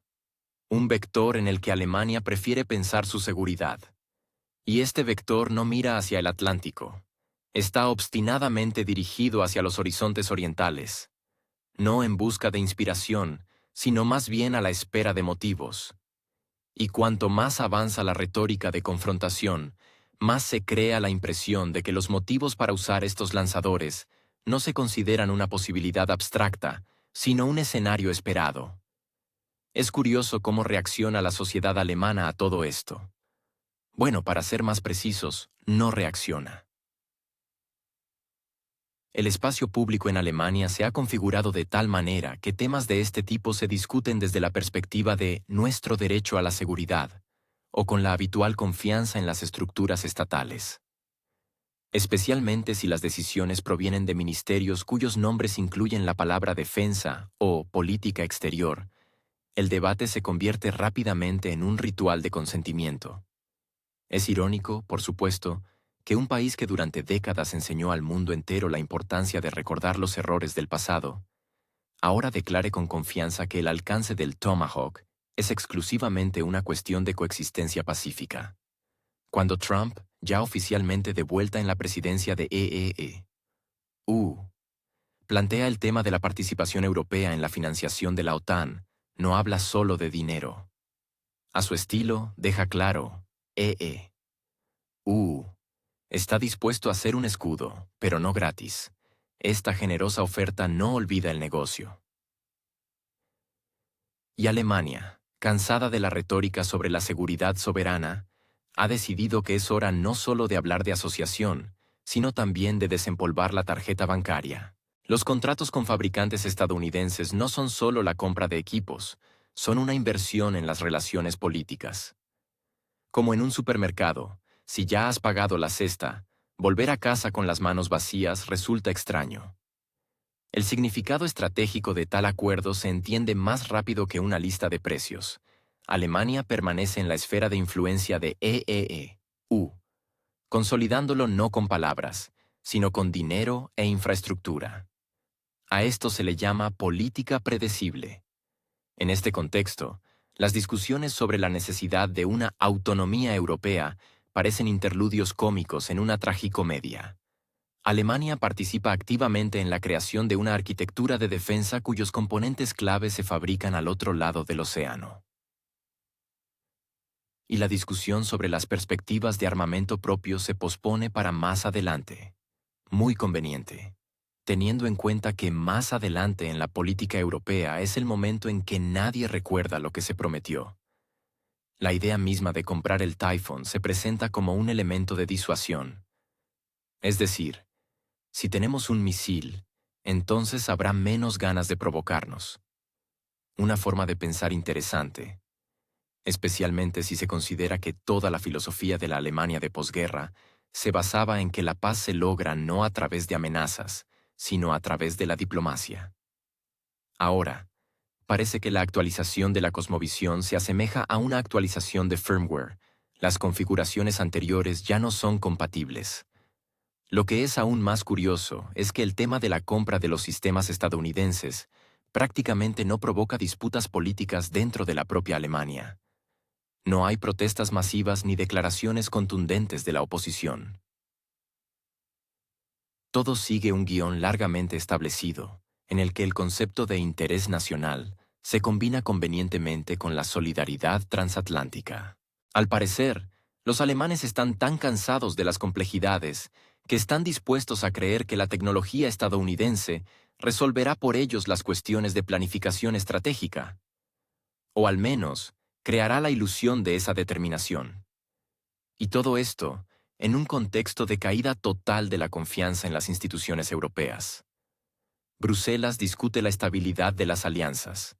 Un vector en el que Alemania prefiere pensar su seguridad. Y este vector no mira hacia el Atlántico. Está obstinadamente dirigido hacia los horizontes orientales. No en busca de inspiración, sino más bien a la espera de motivos. Y cuanto más avanza la retórica de confrontación, más se crea la impresión de que los motivos para usar estos lanzadores no se consideran una posibilidad abstracta, sino un escenario esperado. Es curioso cómo reacciona la sociedad alemana a todo esto. Bueno, para ser más precisos, no reacciona. El espacio público en Alemania se ha configurado de tal manera que temas de este tipo se discuten desde la perspectiva de nuestro derecho a la seguridad, o con la habitual confianza en las estructuras estatales. Especialmente si las decisiones provienen de ministerios cuyos nombres incluyen la palabra defensa o política exterior, el debate se convierte rápidamente en un ritual de consentimiento. Es irónico, por supuesto, que un país que durante décadas enseñó al mundo entero la importancia de recordar los errores del pasado, ahora declare con confianza que el alcance del Tomahawk es exclusivamente una cuestión de coexistencia pacífica. Cuando Trump, ya oficialmente de vuelta en la presidencia de EEE, plantea el tema de la participación europea en la financiación de la OTAN, no habla solo de dinero. A su estilo, deja claro, está dispuesto a hacer un escudo, pero no gratis. Esta generosa oferta no olvida el negocio. Y Alemania, cansada de la retórica sobre la seguridad soberana, ha decidido que es hora no solo de hablar de asociación, sino también de desempolvar la tarjeta bancaria. Los contratos con fabricantes estadounidenses no son solo la compra de equipos, son una inversión en las relaciones políticas. Como en un supermercado, si ya has pagado la cesta, volver a casa con las manos vacías resulta extraño. El significado estratégico de tal acuerdo se entiende más rápido que una lista de precios. Alemania permanece en la esfera de influencia de consolidándolo no con palabras, sino con dinero e infraestructura. A esto se le llama política predecible. En este contexto, las discusiones sobre la necesidad de una autonomía europea parecen interludios cómicos en una tragicomedia. Alemania participa activamente en la creación de una arquitectura de defensa cuyos componentes clave se fabrican al otro lado del océano. Y la discusión sobre las perspectivas de armamento propio se pospone para más adelante. Muy conveniente, teniendo en cuenta que más adelante en la política europea es el momento en que nadie recuerda lo que se prometió. La idea misma de comprar el Typhoon se presenta como un elemento de disuasión. Es decir, si tenemos un misil, entonces habrá menos ganas de provocarnos. Una forma de pensar interesante, especialmente si se considera que toda la filosofía de la Alemania de posguerra se basaba en que la paz se logra no a través de amenazas, sino a través de la diplomacia. Ahora, parece que la actualización de la cosmovisión se asemeja a una actualización de firmware. Las configuraciones anteriores ya no son compatibles. Lo que es aún más curioso es que el tema de la compra de los sistemas estadounidenses prácticamente no provoca disputas políticas dentro de la propia Alemania. No hay protestas masivas ni declaraciones contundentes de la oposición. Todo sigue un guión largamente establecido, en el que el concepto de interés nacional se combina convenientemente con la solidaridad transatlántica. Al parecer, los alemanes están tan cansados de las complejidades que están dispuestos a creer que la tecnología estadounidense resolverá por ellos las cuestiones de planificación estratégica, o al menos creará la ilusión de esa determinación. Y todo esto en un contexto de caída total de la confianza en las instituciones europeas. Bruselas discute la estabilidad de las alianzas,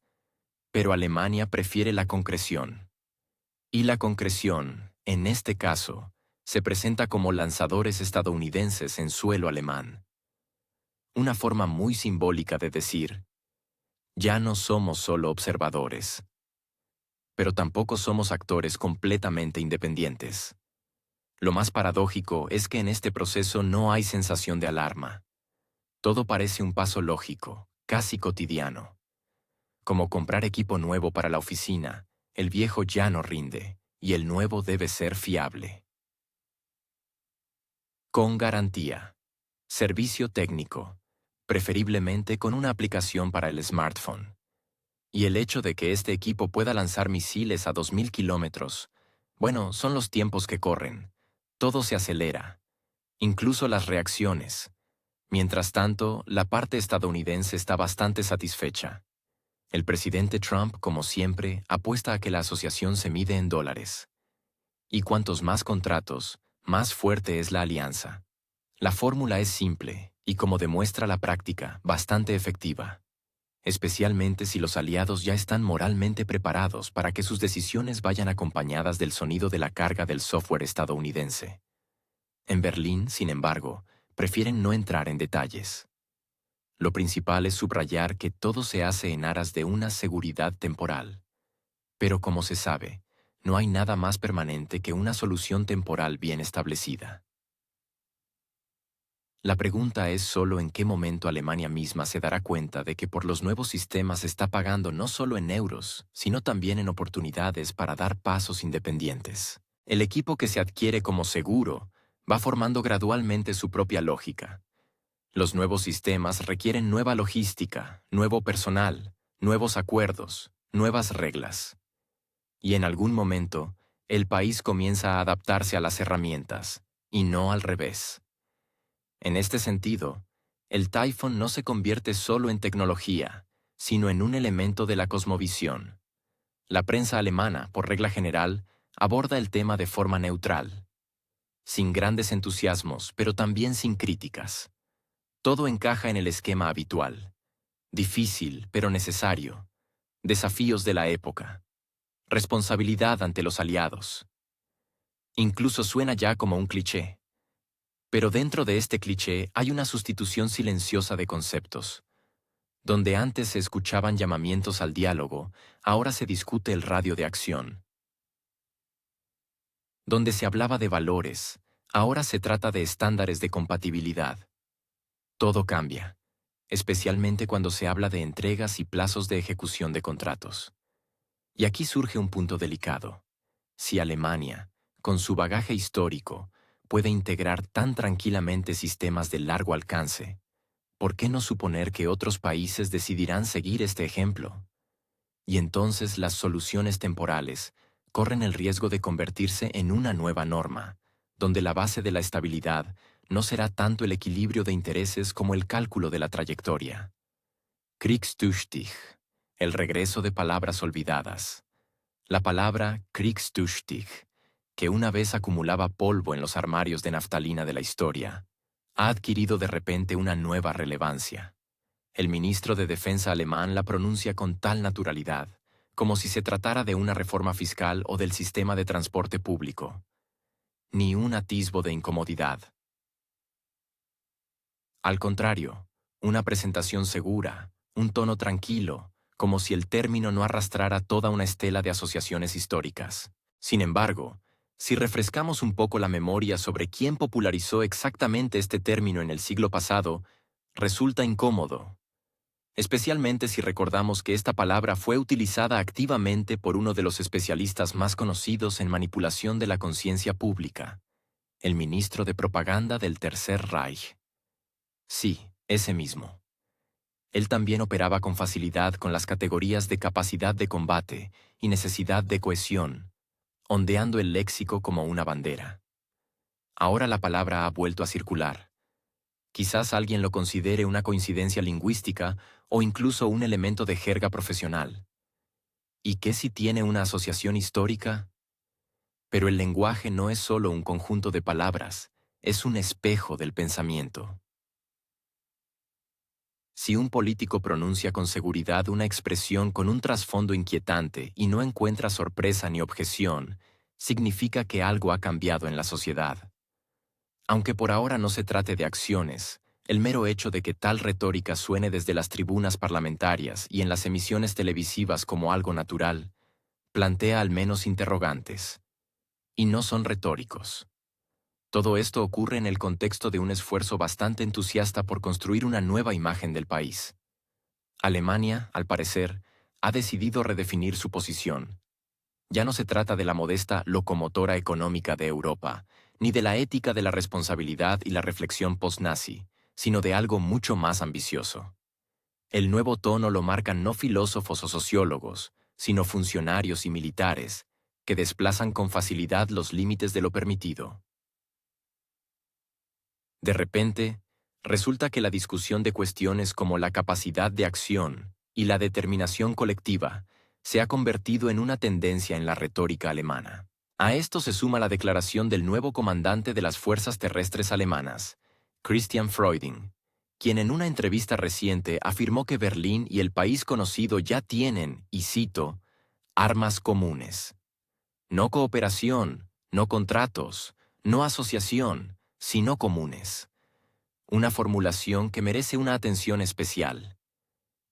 pero Alemania prefiere la concreción. Y la concreción, en este caso, se presenta como lanzadores estadounidenses en suelo alemán. Una forma muy simbólica de decir, ya no somos solo observadores, pero tampoco somos actores completamente independientes. Lo más paradójico es que en este proceso no hay sensación de alarma. Todo parece un paso lógico, casi cotidiano. Como comprar equipo nuevo para la oficina, el viejo ya no rinde, y el nuevo debe ser fiable. Con garantía. Servicio técnico, preferiblemente con una aplicación para el smartphone. Y el hecho de que este equipo pueda lanzar misiles a 2000 kilómetros, bueno, son los tiempos que corren. Todo se acelera, incluso las reacciones. Mientras tanto, la parte estadounidense está bastante satisfecha. El presidente Trump, como siempre, apuesta a que la asociación se mide en dólares. Y cuantos más contratos, más fuerte es la alianza. La fórmula es simple y, como demuestra la práctica, bastante efectiva, especialmente si los aliados ya están moralmente preparados para que sus decisiones vayan acompañadas del sonido de la carga del software estadounidense. En Berlín, sin embargo, prefieren no entrar en detalles. Lo principal es subrayar que todo se hace en aras de una seguridad temporal. Pero como se sabe, no hay nada más permanente que una solución temporal bien establecida. La pregunta es solo en qué momento Alemania misma se dará cuenta de que por los nuevos sistemas está pagando no solo en euros, sino también en oportunidades para dar pasos independientes. El equipo que se adquiere como seguro va formando gradualmente su propia lógica. Los nuevos sistemas requieren nueva logística, nuevo personal, nuevos acuerdos, nuevas reglas. Y en algún momento, el país comienza a adaptarse a las herramientas, y no al revés. En este sentido, el Typhoon no se convierte solo en tecnología, sino en un elemento de la cosmovisión. La prensa alemana, por regla general, aborda el tema de forma neutral, sin grandes entusiasmos, pero también sin críticas. Todo encaja en el esquema habitual. Difícil, pero necesario. Desafíos de la época. Responsabilidad ante los aliados. Incluso suena ya como un cliché. Pero dentro de este cliché hay una sustitución silenciosa de conceptos. Donde antes se escuchaban llamamientos al diálogo, ahora se discute el radio de acción. Donde se hablaba de valores, ahora se trata de estándares de compatibilidad. Todo cambia. especialmente cuando se habla de entregas y plazos de ejecución de contratos. Y aquí surge un punto delicado. Si Alemania, con su bagaje histórico, puede integrar tan tranquilamente sistemas de largo alcance, ¿por qué no suponer que otros países decidirán seguir este ejemplo? Y entonces las soluciones temporales corren el riesgo de convertirse en una nueva norma, donde la base de la estabilidad no será tanto el equilibrio de intereses como el cálculo de la trayectoria. Kriegstüchtig, el regreso de palabras olvidadas. La palabra Kriegstüchtig, que una vez acumulaba polvo en los armarios de naftalina de la historia, ha adquirido de repente una nueva relevancia. El ministro de Defensa alemán la pronuncia con tal naturalidad, como si se tratara de una reforma fiscal o del sistema de transporte público. Ni un atisbo de incomodidad. Al contrario, una presentación segura, un tono tranquilo, como si el término no arrastrara toda una estela de asociaciones históricas. Sin embargo, si refrescamos un poco la memoria sobre quién popularizó exactamente este término en el siglo pasado, resulta incómodo, especialmente si recordamos que esta palabra fue utilizada activamente por uno de los especialistas más conocidos en manipulación de la conciencia pública, el ministro de propaganda del Tercer Reich. Sí, ese mismo. Él también operaba con facilidad con las categorías de capacidad de combate y necesidad de cohesión, ondeando el léxico como una bandera. Ahora la palabra ha vuelto a circular. Quizás alguien lo considere una coincidencia lingüística o incluso un elemento de jerga profesional. ¿Y qué si tiene una asociación histórica? Pero el lenguaje no es solo un conjunto de palabras, es un espejo del pensamiento. Si un político pronuncia con seguridad una expresión con un trasfondo inquietante y no encuentra sorpresa ni objeción, significa que algo ha cambiado en la sociedad. Aunque por ahora no se trate de acciones, el mero hecho de que tal retórica suene desde las tribunas parlamentarias y en las emisiones televisivas como algo natural, plantea al menos interrogantes. Y no son retóricos. Todo esto ocurre en el contexto de un esfuerzo bastante entusiasta por construir una nueva imagen del país. Alemania, al parecer, ha decidido redefinir su posición. Ya no se trata de la modesta locomotora económica de Europa, ni de la ética de la responsabilidad y la reflexión post-nazi, sino de algo mucho más ambicioso. El nuevo tono lo marcan no filósofos o sociólogos, sino funcionarios y militares, que desplazan con facilidad los límites de lo permitido. De repente, resulta que la discusión de cuestiones como la capacidad de acción y la determinación colectiva se ha convertido en una tendencia en la retórica alemana. A esto se suma la declaración del nuevo comandante de las fuerzas terrestres alemanas, Christian Freuding, quien en una entrevista reciente afirmó que Berlín y el país conocido ya tienen, y cito, armas comunes. No cooperación, no contratos, no asociación, sino comunes. Una formulación que merece una atención especial.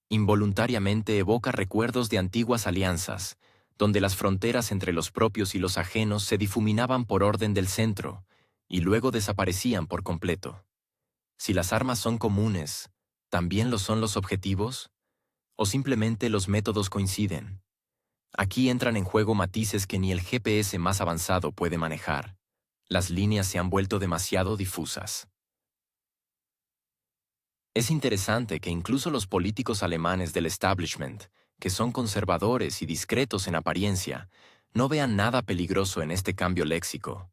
Involuntariamente evoca recuerdos de antiguas alianzas, donde las fronteras entre los propios y los ajenos se difuminaban por orden del centro, y luego desaparecían por completo. Si las armas son comunes, ¿también lo son los objetivos? ¿O simplemente los métodos coinciden? Aquí entran en juego matices que ni el GPS más avanzado puede manejar. Las líneas se han vuelto demasiado difusas. Es interesante que incluso los políticos alemanes del establishment, que son conservadores y discretos en apariencia, no vean nada peligroso en este cambio léxico.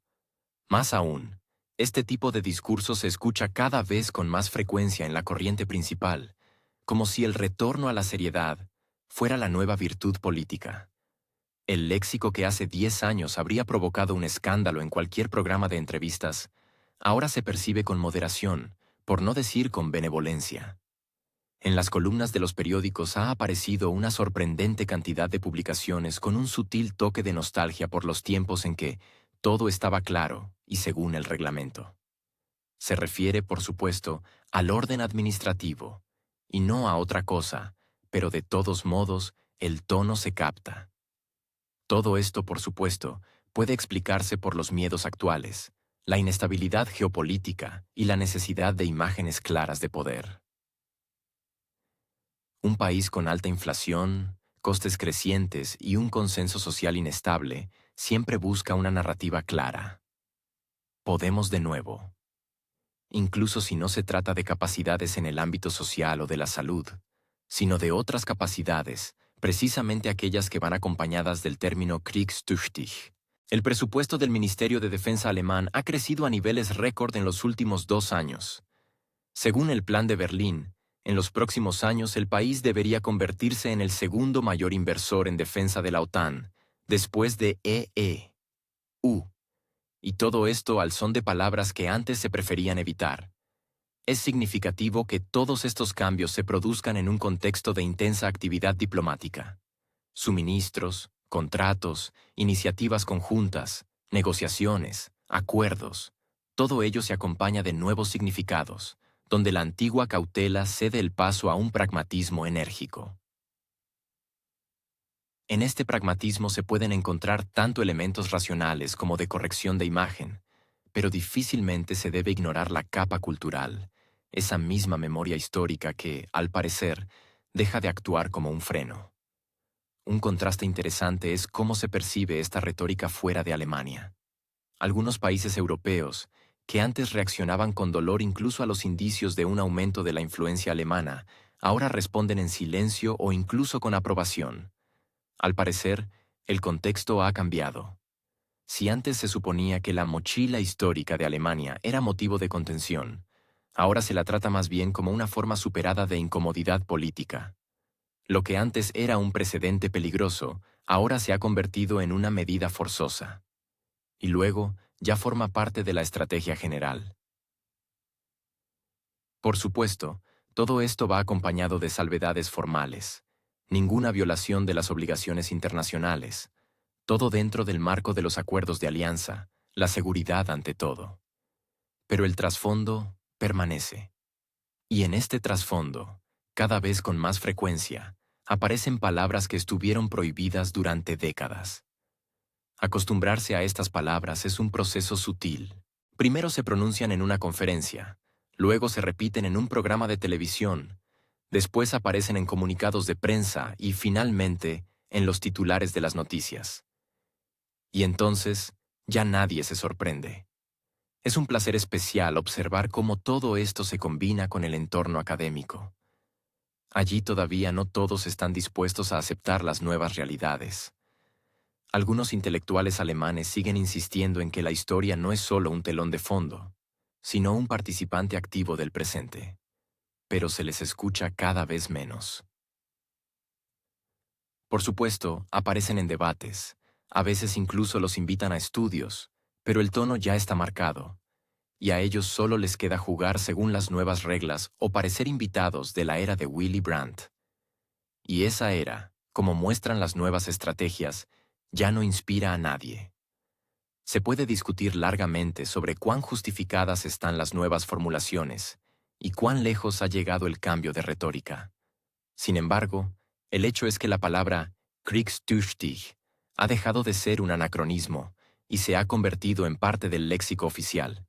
Más aún, este tipo de discurso se escucha cada vez con más frecuencia en la corriente principal, como si el retorno a la seriedad fuera la nueva virtud política. El léxico que hace 10 años habría provocado un escándalo en cualquier programa de entrevistas, ahora se percibe con moderación, por no decir con benevolencia. En las columnas de los periódicos ha aparecido una sorprendente cantidad de publicaciones con un sutil toque de nostalgia por los tiempos en que todo estaba claro y según el reglamento. Se refiere, por supuesto, al orden administrativo, y no a otra cosa, pero de todos modos, el tono se capta. Todo esto, por supuesto, puede explicarse por los miedos actuales, la inestabilidad geopolítica y la necesidad de imágenes claras de poder. Un país con alta inflación, costes crecientes y un consenso social inestable siempre busca una narrativa clara. Podemos de nuevo. Incluso si no se trata de capacidades en el ámbito social o de la salud, sino de otras capacidades, precisamente aquellas que van acompañadas del término kriegstüchtig. El presupuesto del Ministerio de Defensa alemán ha crecido a niveles récord en los últimos 2 años. Según el Plan de Berlín, en los próximos años el país debería convertirse en el segundo mayor inversor en defensa de la OTAN, después de EU. Y todo esto al son de palabras que antes se preferían evitar. Es significativo que todos estos cambios se produzcan en un contexto de intensa actividad diplomática. Suministros, contratos, iniciativas conjuntas, negociaciones, acuerdos, todo ello se acompaña de nuevos significados, donde la antigua cautela cede el paso a un pragmatismo enérgico. En este pragmatismo se pueden encontrar tanto elementos racionales como de corrección de imagen, pero difícilmente se debe ignorar la capa cultural, esa misma memoria histórica que, al parecer, deja de actuar como un freno. Un contraste interesante es cómo se percibe esta retórica fuera de Alemania. Algunos países europeos, que antes reaccionaban con dolor incluso a los indicios de un aumento de la influencia alemana, ahora responden en silencio o incluso con aprobación. Al parecer, el contexto ha cambiado. Si antes se suponía que la mochila histórica de Alemania era motivo de contención, ahora se la trata más bien como una forma superada de incomodidad política. Lo que antes era un precedente peligroso, ahora se ha convertido en una medida forzosa. Y luego, ya forma parte de la estrategia general. Por supuesto, todo esto va acompañado de salvedades formales. Ninguna violación de las obligaciones internacionales. Todo dentro del marco de los acuerdos de alianza, la seguridad ante todo. Pero el trasfondo permanece. Y en este trasfondo, cada vez con más frecuencia, aparecen palabras que estuvieron prohibidas durante décadas. Acostumbrarse a estas palabras es un proceso sutil. Primero se pronuncian en una conferencia, luego se repiten en un programa de televisión, después aparecen en comunicados de prensa y, finalmente, en los titulares de las noticias. Y entonces, ya nadie se sorprende. Es un placer especial observar cómo todo esto se combina con el entorno académico. Allí todavía no todos están dispuestos a aceptar las nuevas realidades. Algunos intelectuales alemanes siguen insistiendo en que la historia no es solo un telón de fondo, sino un participante activo del presente. Pero se les escucha cada vez menos. Por supuesto, aparecen en debates, a veces incluso los invitan a estudios, pero el tono ya está marcado, y a ellos solo les queda jugar según las nuevas reglas o parecer invitados de la era de Willy Brandt. Y esa era, como muestran las nuevas estrategias, ya no inspira a nadie. Se puede discutir largamente sobre cuán justificadas están las nuevas formulaciones y cuán lejos ha llegado el cambio de retórica. Sin embargo, el hecho es que la palabra kriegstüchtig ha dejado de ser un anacronismo y se ha convertido en parte del léxico oficial.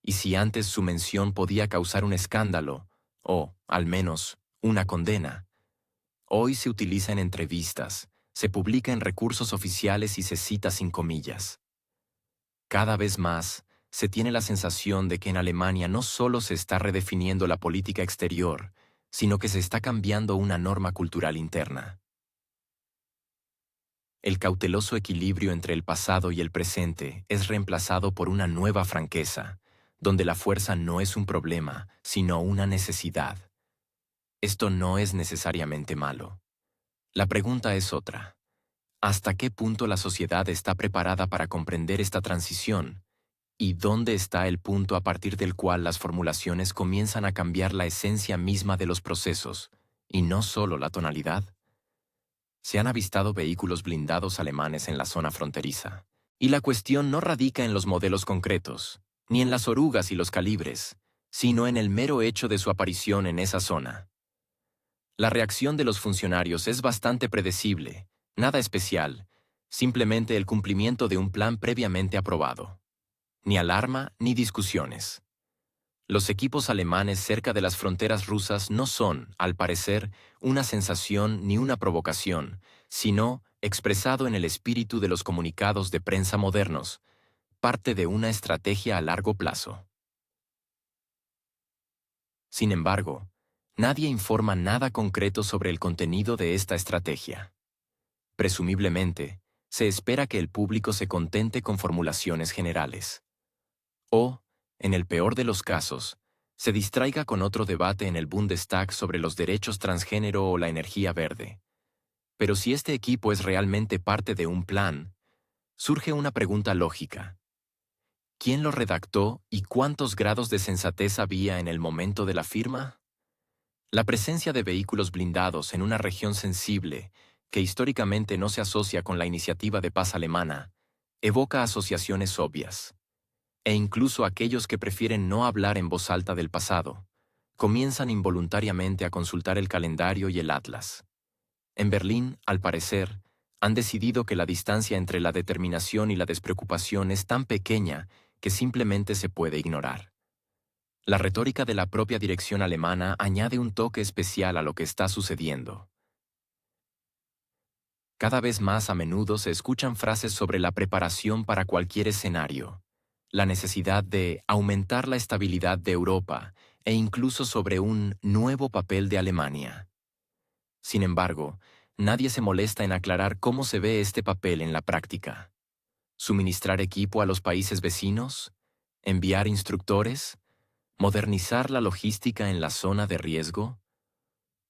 Y si antes su mención podía causar un escándalo, o, al menos, una condena, hoy se utiliza en entrevistas, se publica en recursos oficiales y se cita sin comillas. Cada vez más, se tiene la sensación de que en Alemania no solo se está redefiniendo la política exterior, sino que se está cambiando una norma cultural interna. El cauteloso equilibrio entre el pasado y el presente es reemplazado por una nueva franqueza, donde la fuerza no es un problema, sino una necesidad. Esto no es necesariamente malo. La pregunta es otra. ¿Hasta qué punto la sociedad está preparada para comprender esta transición? ¿Y dónde está el punto a partir del cual las formulaciones comienzan a cambiar la esencia misma de los procesos, y no solo la tonalidad? Se han avistado vehículos blindados alemanes en la zona fronteriza, y la cuestión no radica en los modelos concretos, ni en las orugas y los calibres, sino en el mero hecho de su aparición en esa zona. La reacción de los funcionarios es bastante predecible, nada especial, simplemente el cumplimiento de un plan previamente aprobado. Ni alarma ni discusiones. Los equipos alemanes cerca de las fronteras rusas no son, al parecer, una sensación ni una provocación, sino, expresado en el espíritu de los comunicados de prensa modernos, parte de una estrategia a largo plazo. Sin embargo, nadie informa nada concreto sobre el contenido de esta estrategia. Presumiblemente, se espera que el público se contente con formulaciones generales. O, en el peor de los casos, se distraiga con otro debate en el Bundestag sobre los derechos transgénero o la energía verde. Pero si este equipo es realmente parte de un plan, surge una pregunta lógica. ¿Quién lo redactó y cuántos grados de sensatez había en el momento de la firma? La presencia de vehículos blindados en una región sensible, que históricamente no se asocia con la iniciativa de paz alemana, evoca asociaciones obvias. E incluso aquellos que prefieren no hablar en voz alta del pasado, comienzan involuntariamente a consultar el calendario y el atlas. En Berlín, al parecer, han decidido que la distancia entre la determinación y la despreocupación es tan pequeña que simplemente se puede ignorar. La retórica de la propia dirección alemana añade un toque especial a lo que está sucediendo. Cada vez más a menudo se escuchan frases sobre la preparación para cualquier escenario, la necesidad de aumentar la estabilidad de Europa e incluso sobre un nuevo papel de Alemania. Sin embargo, nadie se molesta en aclarar cómo se ve este papel en la práctica. ¿Suministrar equipo a los países vecinos? ¿Enviar instructores? ¿Modernizar la logística en la zona de riesgo?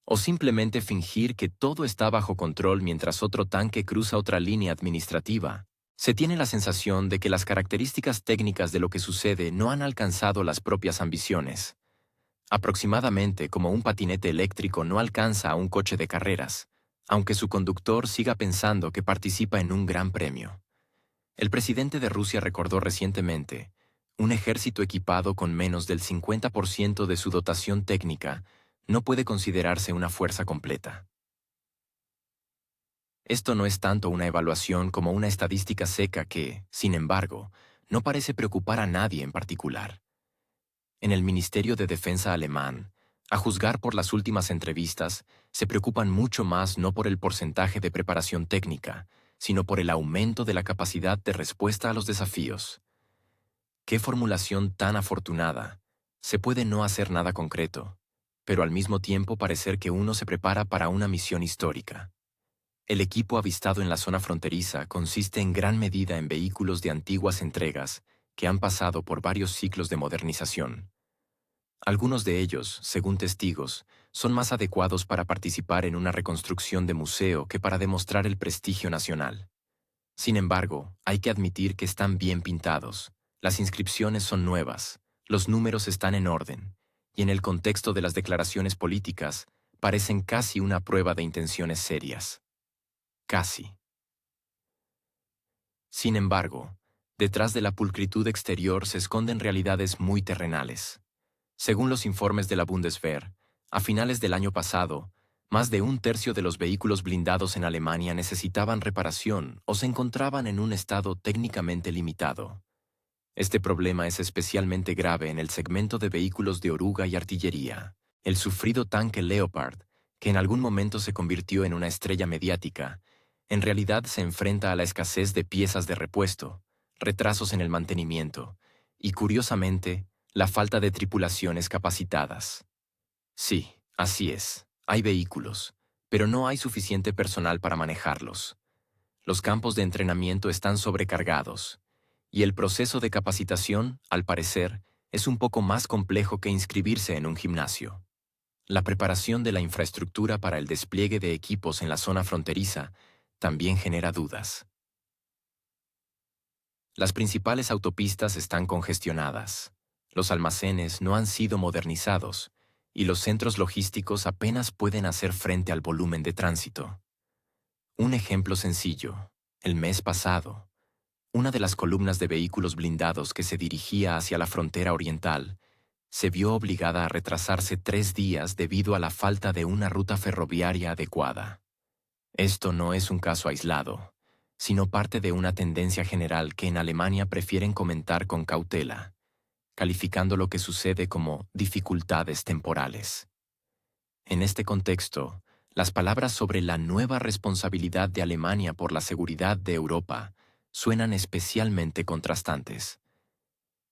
¿O simplemente fingir que todo está bajo control mientras otro tanque cruza otra línea administrativa? Se tiene la sensación de que las características técnicas de lo que sucede no han alcanzado las propias ambiciones. Aproximadamente como un patinete eléctrico no alcanza a un coche de carreras, aunque su conductor siga pensando que participa en un gran premio. El presidente de Rusia recordó recientemente, un ejército equipado con menos del 50% de su dotación técnica no puede considerarse una fuerza completa. Esto no es tanto una evaluación como una estadística seca que, sin embargo, no parece preocupar a nadie en particular. En el Ministerio de Defensa alemán, a juzgar por las últimas entrevistas, se preocupan mucho más no por el porcentaje de preparación técnica, sino por el aumento de la capacidad de respuesta a los desafíos. ¡Qué formulación tan afortunada! Se puede no hacer nada concreto, pero al mismo tiempo parecer que uno se prepara para una misión histórica. El equipo avistado en la zona fronteriza consiste en gran medida en vehículos de antiguas entregas que han pasado por varios ciclos de modernización. Algunos de ellos, según testigos, son más adecuados para participar en una reconstrucción de museo que para demostrar el prestigio nacional. Sin embargo, hay que admitir que están bien pintados, las inscripciones son nuevas, los números están en orden, y en el contexto de las declaraciones políticas, parecen casi una prueba de intenciones serias. Casi. Sin embargo, detrás de la pulcritud exterior se esconden realidades muy terrenales. Según los informes de la Bundeswehr, a finales del año pasado, más de un tercio de los vehículos blindados en Alemania necesitaban reparación o se encontraban en un estado técnicamente limitado. Este problema es especialmente grave en el segmento de vehículos de oruga y artillería. El sufrido tanque Leopard, que en algún momento se convirtió en una estrella mediática, en realidad se enfrenta a la escasez de piezas de repuesto, retrasos en el mantenimiento y, curiosamente, la falta de tripulaciones capacitadas. Sí, así es, hay vehículos, pero no hay suficiente personal para manejarlos. Los campos de entrenamiento están sobrecargados, y el proceso de capacitación, al parecer, es un poco más complejo que inscribirse en un gimnasio. La preparación de la infraestructura para el despliegue de equipos en la zona fronteriza también genera dudas. Las principales autopistas están congestionadas, los almacenes no han sido modernizados y los centros logísticos apenas pueden hacer frente al volumen de tránsito. Un ejemplo sencillo. El mes pasado, una de las columnas de vehículos blindados que se dirigía hacia la frontera oriental se vio obligada a retrasarse 3 días debido a la falta de una ruta ferroviaria adecuada. Esto no es un caso aislado, sino parte de una tendencia general que en Alemania prefieren comentar con cautela. calificando lo que sucede como dificultades temporales. En este contexto, las palabras sobre la nueva responsabilidad de Alemania por la seguridad de Europa suenan especialmente contrastantes.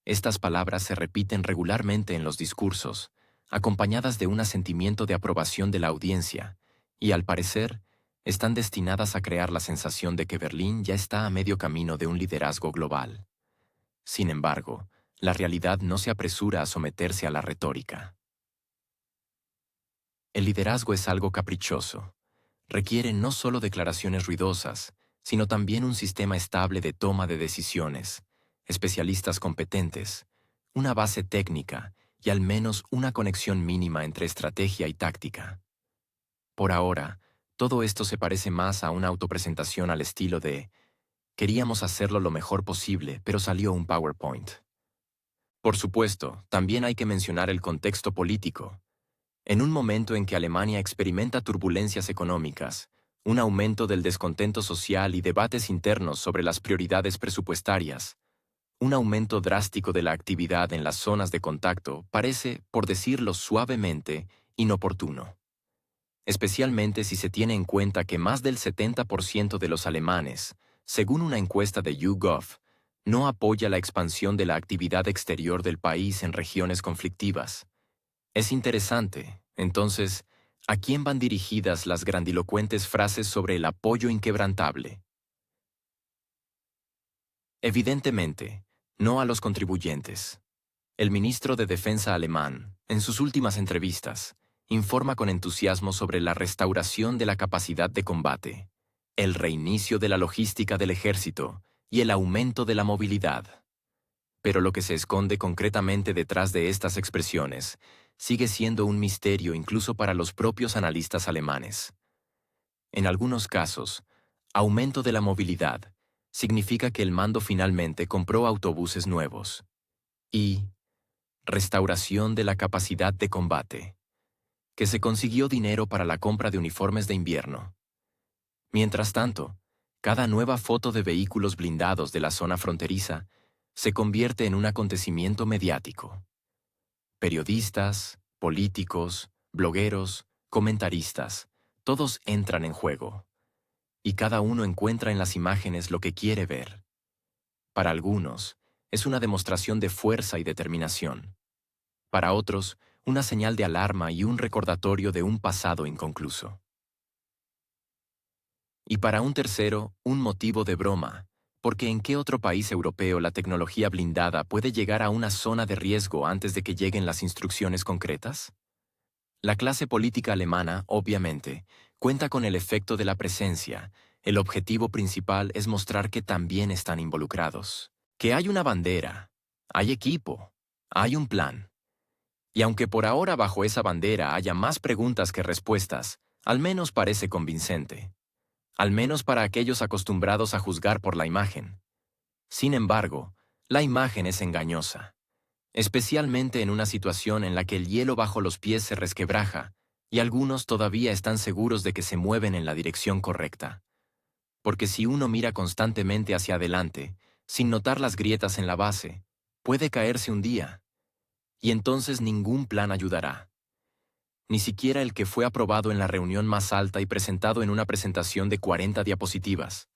Estas palabras se repiten regularmente en los discursos, acompañadas de un asentimiento de aprobación de la audiencia, y al parecer, están destinadas a crear la sensación de que Berlín ya está a medio camino de un liderazgo global. Sin embargo, la realidad no se apresura a someterse a la retórica. El liderazgo es algo caprichoso. Requiere no solo declaraciones ruidosas, sino también un sistema estable de toma de decisiones, especialistas competentes, una base técnica y al menos una conexión mínima entre estrategia y táctica. Por ahora, todo esto se parece más a una autopresentación al estilo de «Queríamos hacerlo lo mejor posible, pero salió un PowerPoint». Por supuesto, también hay que mencionar el contexto político. En un momento en que Alemania experimenta turbulencias económicas, un aumento del descontento social y debates internos sobre las prioridades presupuestarias, un aumento drástico de la actividad en las zonas de contacto parece, por decirlo suavemente, inoportuno. Especialmente si se tiene en cuenta que más del 70% de los alemanes, según una encuesta de YouGov, no apoya la expansión de la actividad exterior del país en regiones conflictivas. Es interesante, entonces, ¿a quién van dirigidas las grandilocuentes frases sobre el apoyo inquebrantable? Evidentemente, no a los contribuyentes. El ministro de Defensa alemán, en sus últimas entrevistas, informa con entusiasmo sobre la restauración de la capacidad de combate, el reinicio de la logística del ejército y el aumento de la movilidad. Pero lo que se esconde concretamente detrás de estas expresiones sigue siendo un misterio incluso para los propios analistas alemanes. En algunos casos, aumento de la movilidad significa que el mando finalmente compró autobuses nuevos. Y restauración de la capacidad de combate, que se consiguió dinero para la compra de uniformes de invierno. Mientras tanto, cada nueva foto de vehículos blindados de la zona fronteriza se convierte en un acontecimiento mediático. Periodistas, políticos, blogueros, comentaristas, todos entran en juego. Y cada uno encuentra en las imágenes lo que quiere ver. Para algunos, es una demostración de fuerza y determinación. Para otros, una señal de alarma y un recordatorio de un pasado inconcluso. Y para un tercero, un motivo de broma, porque ¿en qué otro país europeo la tecnología blindada puede llegar a una zona de riesgo antes de que lleguen las instrucciones concretas? La clase política alemana, obviamente, cuenta con el efecto de la presencia. El objetivo principal es mostrar que también están involucrados. Que hay una bandera, hay equipo, hay un plan. Y aunque por ahora bajo esa bandera haya más preguntas que respuestas, al menos parece convincente. Al menos para aquellos acostumbrados a juzgar por la imagen. Sin embargo, la imagen es engañosa, especialmente en una situación en la que el hielo bajo los pies se resquebraja y algunos todavía están seguros de que se mueven en la dirección correcta. Porque si uno mira constantemente hacia adelante, sin notar las grietas en la base, puede caerse un día. Y entonces ningún plan ayudará. Ni siquiera el que fue aprobado en la reunión más alta y presentado en una presentación de 40 diapositivas.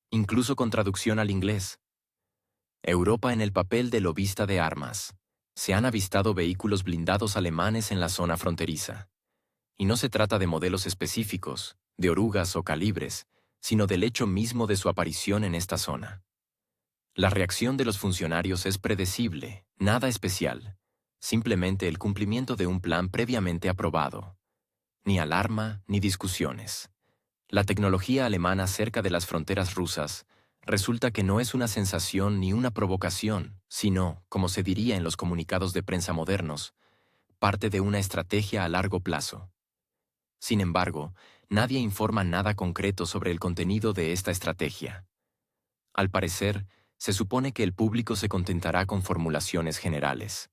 Incluso con traducción al inglés. Europa en el papel de lobista de armas. Se han avistado vehículos blindados alemanes en la zona fronteriza. Y no se trata de modelos específicos, de orugas o calibres, sino del hecho mismo de su aparición en esta zona. La reacción de los funcionarios es predecible, nada especial, simplemente el cumplimiento de un plan previamente aprobado. Ni alarma ni discusiones. La tecnología alemana cerca de las fronteras rusas resulta que no es una sensación ni una provocación, sino, como se diría en los comunicados de prensa modernos, parte de una estrategia a largo plazo. Sin embargo, nadie informa nada concreto sobre el contenido de esta estrategia. Al parecer, se supone que el público se contentará con formulaciones generales.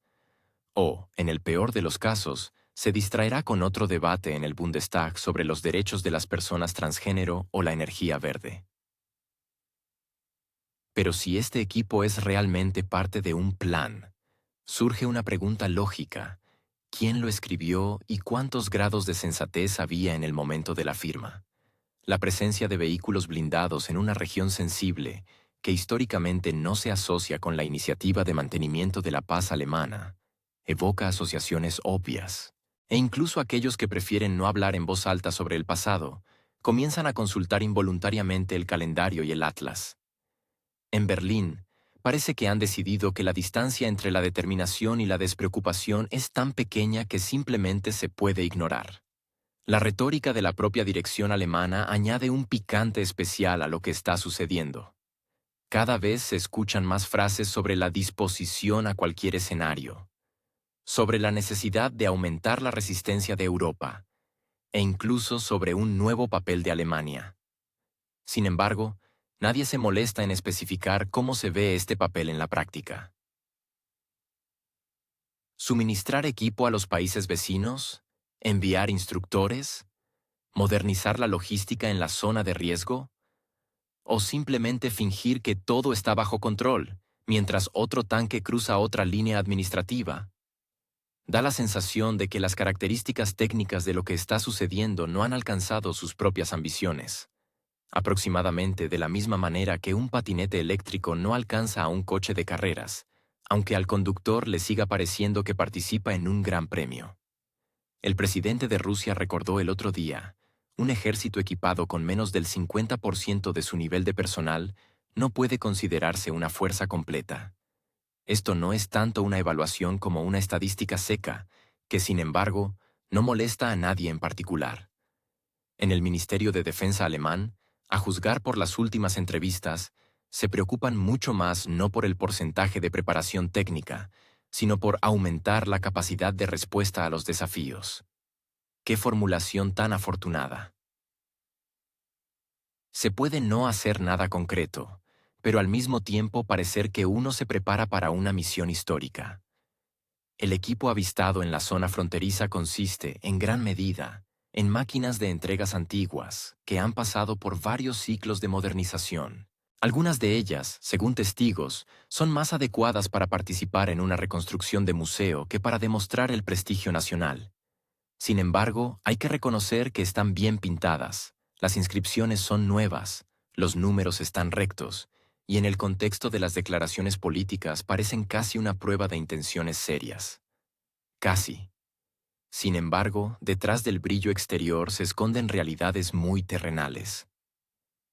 O, en el peor de los casos, se distraerá con otro debate en el Bundestag sobre los derechos de las personas transgénero o la energía verde. Pero si este equipo es realmente parte de un plan, surge una pregunta lógica. ¿Quién lo escribió y cuántos grados de sensatez había en el momento de la firma? La presencia de vehículos blindados en una región sensible, que históricamente no se asocia con la iniciativa de mantenimiento de la paz alemana, evoca asociaciones obvias. E incluso aquellos que prefieren no hablar en voz alta sobre el pasado, comienzan a consultar involuntariamente el calendario y el atlas. En Berlín, parece que han decidido que la distancia entre la determinación y la despreocupación es tan pequeña que simplemente se puede ignorar. La retórica de la propia dirección alemana añade un picante especial a lo que está sucediendo. Cada vez se escuchan más frases sobre la disposición a cualquier escenario, sobre la necesidad de aumentar la resistencia de Europa, e incluso sobre un nuevo papel de Alemania. Sin embargo, nadie se molesta en especificar cómo se ve este papel en la práctica. ¿Suministrar equipo a los países vecinos? ¿Enviar instructores? ¿Modernizar la logística en la zona de riesgo? ¿O simplemente fingir que todo está bajo control, mientras otro tanque cruza otra línea administrativa? Da la sensación de que las características técnicas de lo que está sucediendo no han alcanzado sus propias ambiciones. Aproximadamente de la misma manera que un patinete eléctrico no alcanza a un coche de carreras, aunque al conductor le siga pareciendo que participa en un gran premio. El presidente de Rusia recordó el otro día: un ejército equipado con menos del 50% de su nivel de personal no puede considerarse una fuerza completa. Esto no es tanto una evaluación como una estadística seca, que sin embargo no molesta a nadie en particular. En el Ministerio de Defensa alemán, a juzgar por las últimas entrevistas, se preocupan mucho más no por el porcentaje de preparación técnica, sino por aumentar la capacidad de respuesta a los desafíos. ¡Qué formulación tan afortunada! Se puede no hacer nada concreto, pero al mismo tiempo parecer que uno se prepara para una misión histórica. El equipo avistado en la zona fronteriza consiste, en gran medida, en máquinas de entregas antiguas que han pasado por varios ciclos de modernización. Algunas de ellas, según testigos, son más adecuadas para participar en una reconstrucción de museo que para demostrar el prestigio nacional. Sin embargo, hay que reconocer que están bien pintadas, las inscripciones son nuevas, los números están rectos, y en el contexto de las declaraciones políticas parecen casi una prueba de intenciones serias. Casi. Sin embargo, detrás del brillo exterior se esconden realidades muy terrenales.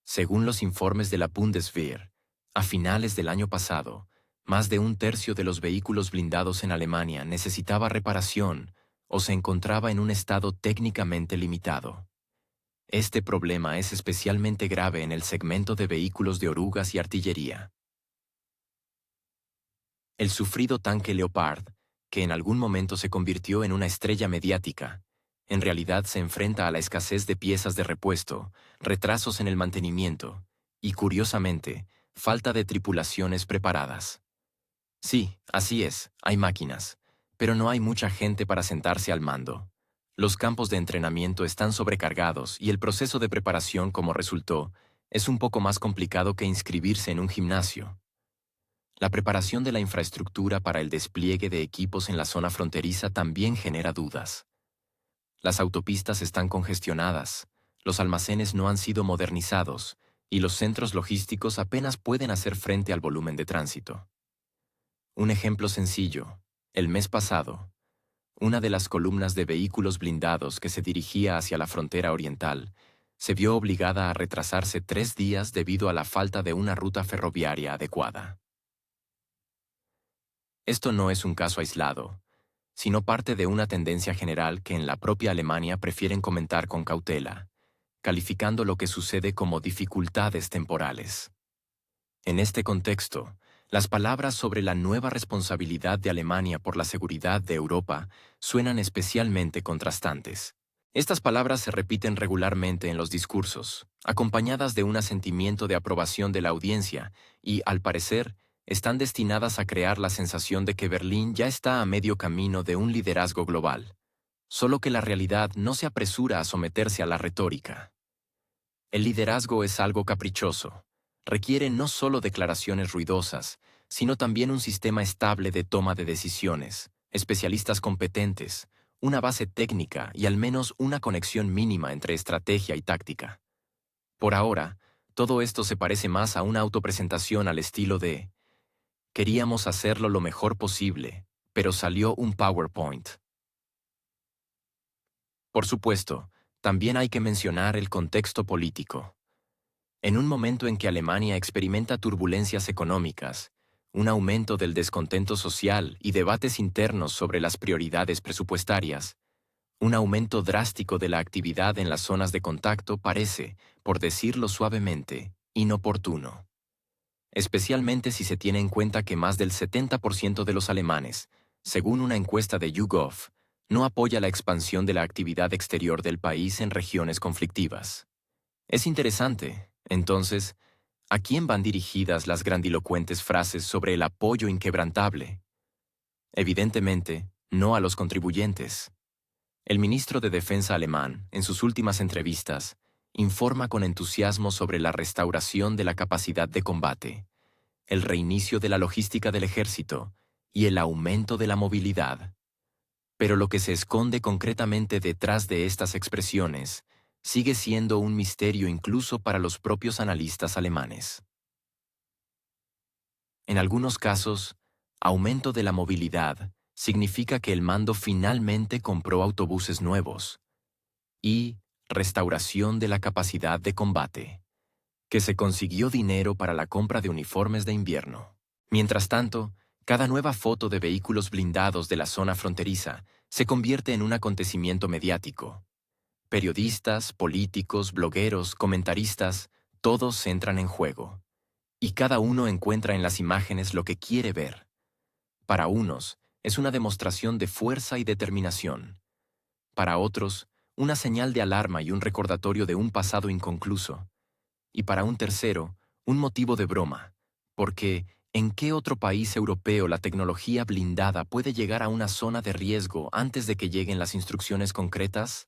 Según los informes de la Bundeswehr, a finales del año pasado, más de un tercio de los vehículos blindados en Alemania necesitaba reparación o se encontraba en un estado técnicamente limitado. Este problema es especialmente grave en el segmento de vehículos de orugas y artillería. El sufrido tanque Leopard, que en algún momento se convirtió en una estrella mediática, en realidad se enfrenta a la escasez de piezas de repuesto, retrasos en el mantenimiento y, curiosamente, falta de tripulaciones preparadas. Sí, así es, hay máquinas, pero no hay mucha gente para sentarse al mando. Los campos de entrenamiento están sobrecargados y el proceso de preparación, como resultó, es un poco más complicado que inscribirse en un gimnasio. La preparación de la infraestructura para el despliegue de equipos en la zona fronteriza también genera dudas. Las autopistas están congestionadas, los almacenes no han sido modernizados y los centros logísticos apenas pueden hacer frente al volumen de tránsito. Un ejemplo sencillo: el mes pasado, una de las columnas de vehículos blindados que se dirigía hacia la frontera oriental se vio obligada a retrasarse 3 días debido a la falta de una ruta ferroviaria adecuada. Esto no es un caso aislado, sino parte de una tendencia general que en la propia Alemania prefieren comentar con cautela, calificando lo que sucede como dificultades temporales. En este contexto, las palabras sobre la nueva responsabilidad de Alemania por la seguridad de Europa suenan especialmente contrastantes. Estas palabras se repiten regularmente en los discursos, acompañadas de un sentimiento de aprobación de la audiencia y, al parecer, están destinadas a crear la sensación de que Berlín ya está a medio camino de un liderazgo global, solo que la realidad no se apresura a someterse a la retórica. El liderazgo es algo caprichoso, requiere no solo declaraciones ruidosas, sino también un sistema estable de toma de decisiones, especialistas competentes, una base técnica y al menos una conexión mínima entre estrategia y táctica. Por ahora, todo esto se parece más a una autopresentación al estilo de queríamos hacerlo lo mejor posible, pero salió un PowerPoint. Por supuesto, también hay que mencionar el contexto político. En un momento en que Alemania experimenta turbulencias económicas, un aumento del descontento social y debates internos sobre las prioridades presupuestarias, un aumento drástico de la actividad en las zonas de contacto parece, por decirlo suavemente, inoportuno. Especialmente si se tiene en cuenta que más del 70% de los alemanes, según una encuesta de YouGov, no apoya la expansión de la actividad exterior del país en regiones conflictivas. Es interesante, entonces, ¿a quién van dirigidas las grandilocuentes frases sobre el apoyo inquebrantable? Evidentemente, no a los contribuyentes. El ministro de Defensa alemán, en sus últimas entrevistas, informa con entusiasmo sobre la restauración de la capacidad de combate, el reinicio de la logística del ejército y el aumento de la movilidad. Pero lo que se esconde concretamente detrás de estas expresiones sigue siendo un misterio incluso para los propios analistas alemanes. En algunos casos, aumento de la movilidad significa que el mando finalmente compró autobuses nuevos y restauración de la capacidad de combate, que se consiguió dinero para la compra de uniformes de invierno. Mientras tanto, cada nueva foto de vehículos blindados de la zona fronteriza se convierte en un acontecimiento mediático. Periodistas, políticos, blogueros, comentaristas, todos entran en juego. Y cada uno encuentra en las imágenes lo que quiere ver. Para unos, es una demostración de fuerza y determinación. Para otros, una señal de alarma y un recordatorio de un pasado inconcluso. Y para un tercero, un motivo de broma, porque ¿en qué otro país europeo la tecnología blindada puede llegar a una zona de riesgo antes de que lleguen las instrucciones concretas?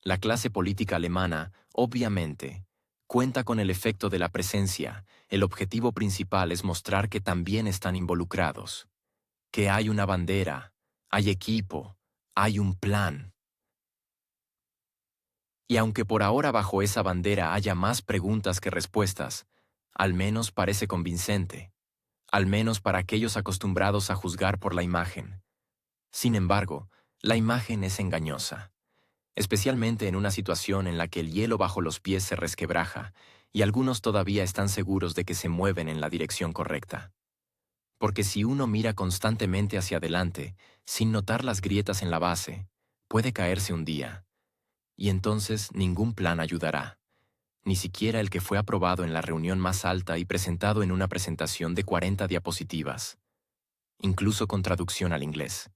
La clase política alemana, obviamente, cuenta con el efecto de la presencia. El objetivo principal es mostrar que también están involucrados, que hay una bandera, hay equipo, hay un plan. Y aunque por ahora bajo esa bandera haya más preguntas que respuestas, al menos parece convincente, al menos para aquellos acostumbrados a juzgar por la imagen. Sin embargo, la imagen es engañosa, especialmente en una situación en la que el hielo bajo los pies se resquebraja y algunos todavía están seguros de que se mueven en la dirección correcta. Porque si uno mira constantemente hacia adelante, sin notar las grietas en la base, puede caerse un día. Y entonces ningún plan ayudará, ni siquiera el que fue aprobado en la reunión más alta y presentado en una presentación de 40 diapositivas, incluso con traducción al inglés.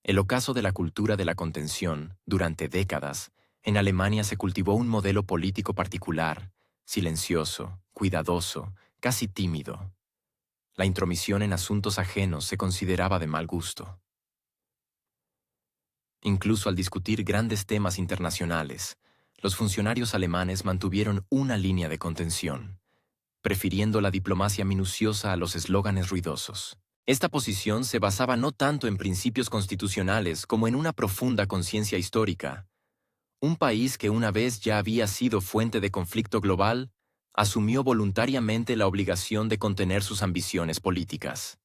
El ocaso de la cultura de la contención, durante décadas, en Alemania se cultivó un modelo político particular, silencioso, cuidadoso, casi tímido. La intromisión en asuntos ajenos se consideraba de mal gusto. Incluso al discutir grandes temas internacionales, los funcionarios alemanes mantuvieron una línea de contención, prefiriendo la diplomacia minuciosa a los eslóganes ruidosos. Esta posición se basaba no tanto en principios constitucionales como en una profunda conciencia histórica. Un país que una vez ya había sido fuente de conflicto global, asumió voluntariamente la obligación de contener sus ambiciones políticas.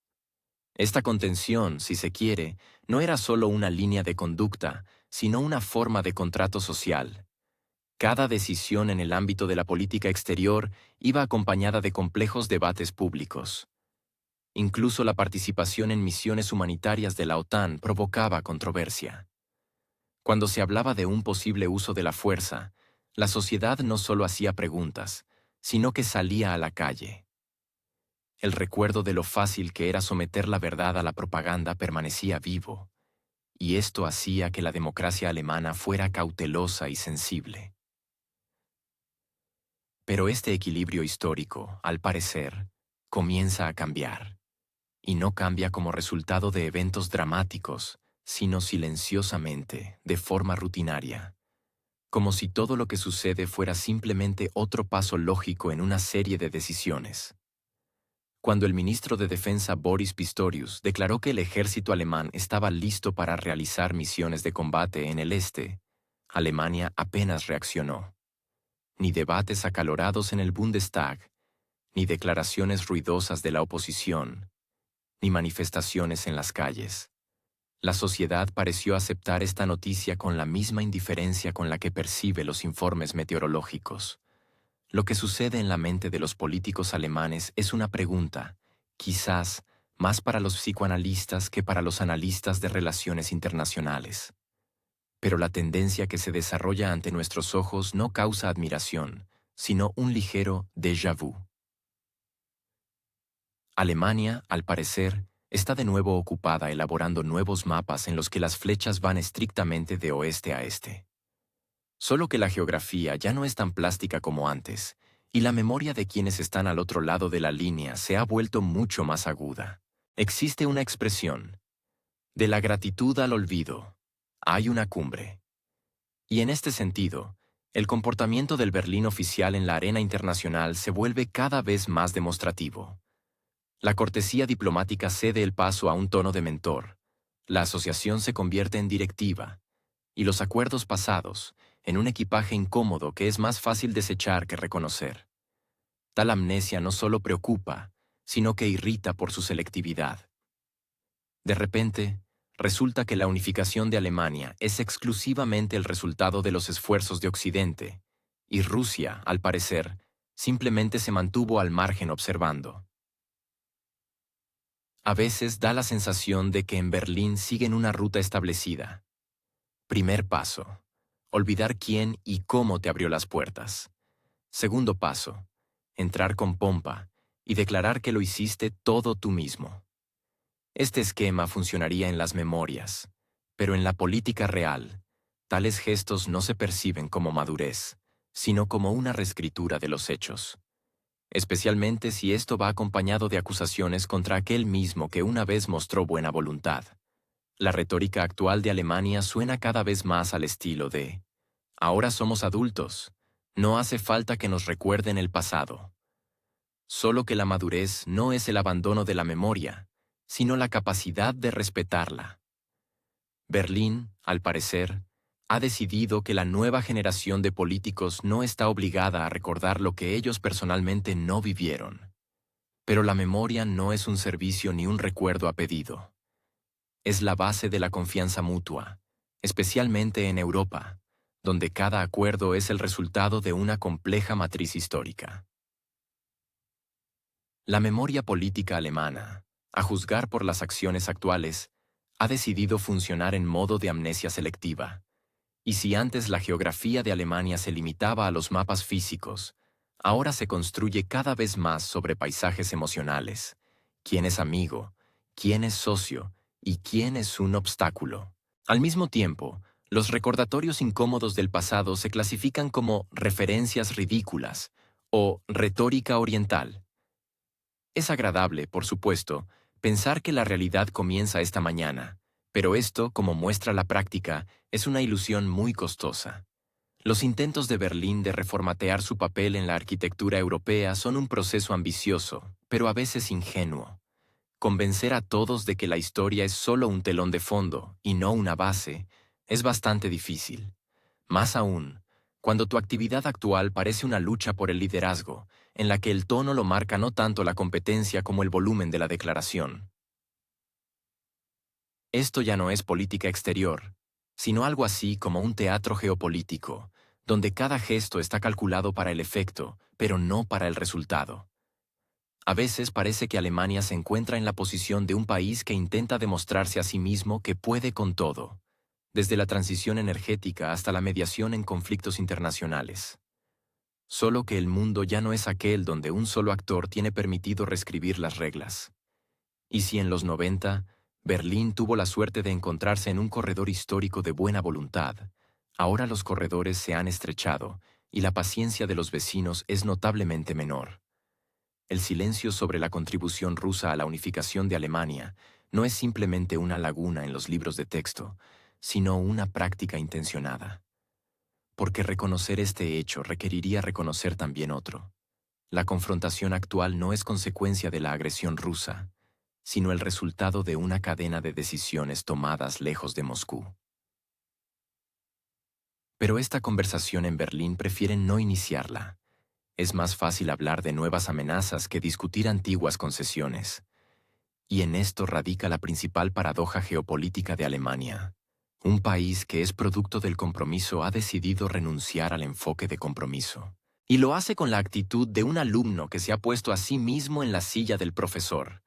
Esta contención, si se quiere, no era solo una línea de conducta, sino una forma de contrato social. Cada decisión en el ámbito de la política exterior iba acompañada de complejos debates públicos. Incluso la participación en misiones humanitarias de la OTAN provocaba controversia. Cuando se hablaba de un posible uso de la fuerza, la sociedad no solo hacía preguntas, sino que salía a la calle. El recuerdo de lo fácil que era someter la verdad a la propaganda permanecía vivo, y esto hacía que la democracia alemana fuera cautelosa y sensible. Pero este equilibrio histórico, al parecer, comienza a cambiar, y no cambia como resultado de eventos dramáticos, sino silenciosamente, de forma rutinaria, como si todo lo que sucede fuera simplemente otro paso lógico en una serie de decisiones. Cuando el ministro de Defensa Boris Pistorius declaró que el ejército alemán estaba listo para realizar misiones de combate en el este, Alemania apenas reaccionó. Ni debates acalorados en el Bundestag, ni declaraciones ruidosas de la oposición, ni manifestaciones en las calles. La sociedad pareció aceptar esta noticia con la misma indiferencia con la que percibe los informes meteorológicos. Lo que sucede en la mente de los políticos alemanes es una pregunta, quizás más para los psicoanalistas que para los analistas de relaciones internacionales. Pero la tendencia que se desarrolla ante nuestros ojos no causa admiración, sino un ligero déjà vu. Alemania, al parecer, está de nuevo ocupada elaborando nuevos mapas en los que las flechas van estrictamente de oeste a este. Solo que la geografía ya no es tan plástica como antes, y la memoria de quienes están al otro lado de la línea se ha vuelto mucho más aguda. Existe una expresión: de la gratitud al olvido, hay una cumbre. Y en este sentido, el comportamiento del Berlín oficial en la arena internacional se vuelve cada vez más demostrativo. La cortesía diplomática cede el paso a un tono de mentor, la asociación se convierte en directiva, y los acuerdos pasados, en un equipaje incómodo que es más fácil desechar que reconocer. Tal amnesia no solo preocupa, sino que irrita por su selectividad. De repente, resulta que la unificación de Alemania es exclusivamente el resultado de los esfuerzos de Occidente, y Rusia, al parecer, simplemente se mantuvo al margen observando. A veces da la sensación de que en Berlín siguen una ruta establecida. Primer paso: olvidar quién y cómo te abrió las puertas. Segundo paso: entrar con pompa y declarar que lo hiciste todo tú mismo. Este esquema funcionaría en las memorias, pero en la política real, tales gestos no se perciben como madurez, sino como una reescritura de los hechos. Especialmente si esto va acompañado de acusaciones contra aquel mismo que una vez mostró buena voluntad. La retórica actual de Alemania suena cada vez más al estilo de: ahora somos adultos, no hace falta que nos recuerden el pasado. Solo que la madurez no es el abandono de la memoria, sino la capacidad de respetarla. Berlín, al parecer, ha decidido que la nueva generación de políticos no está obligada a recordar lo que ellos personalmente no vivieron. Pero la memoria no es un servicio ni un recuerdo a pedido. Es la base de la confianza mutua, especialmente en Europa, donde cada acuerdo es el resultado de una compleja matriz histórica. La memoria política alemana, a juzgar por las acciones actuales, ha decidido funcionar en modo de amnesia selectiva. Y si antes la geografía de Alemania se limitaba a los mapas físicos, ahora se construye cada vez más sobre paisajes emocionales. ¿Quién es amigo? ¿Quién es socio? ¿Y quién es un obstáculo? Al mismo tiempo, los recordatorios incómodos del pasado se clasifican como referencias ridículas o retórica oriental. Es agradable, por supuesto, pensar que la realidad comienza esta mañana, pero esto, como muestra la práctica, es una ilusión muy costosa. Los intentos de Berlín de reformatear su papel en la arquitectura europea son un proceso ambicioso, pero a veces ingenuo. Convencer a todos de que la historia es solo un telón de fondo y no una base es bastante difícil. Más aún, cuando tu actividad actual parece una lucha por el liderazgo, en la que el tono lo marca no tanto la competencia como el volumen de la declaración. Esto ya no es política exterior, sino algo así como un teatro geopolítico, donde cada gesto está calculado para el efecto, pero no para el resultado. A veces parece que Alemania se encuentra en la posición de un país que intenta demostrarse a sí mismo que puede con todo, desde la transición energética hasta la mediación en conflictos internacionales. Solo que el mundo ya no es aquel donde un solo actor tiene permitido reescribir las reglas. Y si en los 90, Berlín tuvo la suerte de encontrarse en un corredor histórico de buena voluntad, ahora los corredores se han estrechado y la paciencia de los vecinos es notablemente menor. El silencio sobre la contribución rusa a la unificación de Alemania no es simplemente una laguna en los libros de texto, sino una práctica intencionada. porque reconocer este hecho requeriría reconocer también otro. La confrontación actual no es consecuencia de la agresión rusa, sino el resultado de una cadena de decisiones tomadas lejos de Moscú. Pero esta conversación en Berlín prefieren no iniciarla. Es más fácil hablar de nuevas amenazas que discutir antiguas concesiones. Y en esto radica la principal paradoja geopolítica de Alemania. Un país que es producto del compromiso ha decidido renunciar al enfoque de compromiso. Y lo hace con la actitud de un alumno que se ha puesto a sí mismo en la silla del profesor.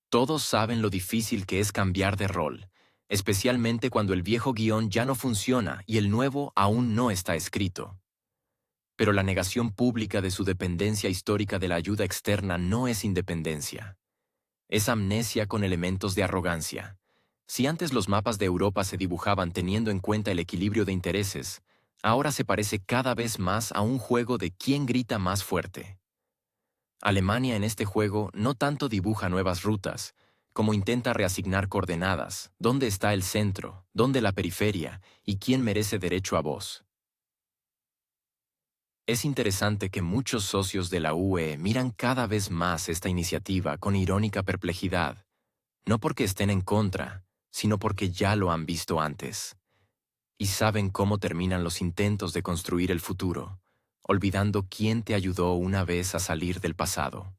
Todos saben lo difícil que es cambiar de rol, especialmente cuando el viejo guión ya no funciona y el nuevo aún no está escrito. Pero la negación pública de su dependencia histórica de la ayuda externa no es independencia. Es amnesia con elementos de arrogancia. Si antes los mapas de Europa se dibujaban teniendo en cuenta el equilibrio de intereses, ahora se parece cada vez más a un juego de quién grita más fuerte. Alemania en este juego no tanto dibuja nuevas rutas, como intenta reasignar coordenadas, dónde está el centro, dónde la periferia y quién merece derecho a voz. Es interesante que muchos socios de la UE miran cada vez más esta iniciativa con irónica perplejidad, no porque estén en contra, sino porque ya lo han visto antes. Y saben cómo terminan los intentos de construir el futuro, olvidando quién te ayudó una vez a salir del pasado.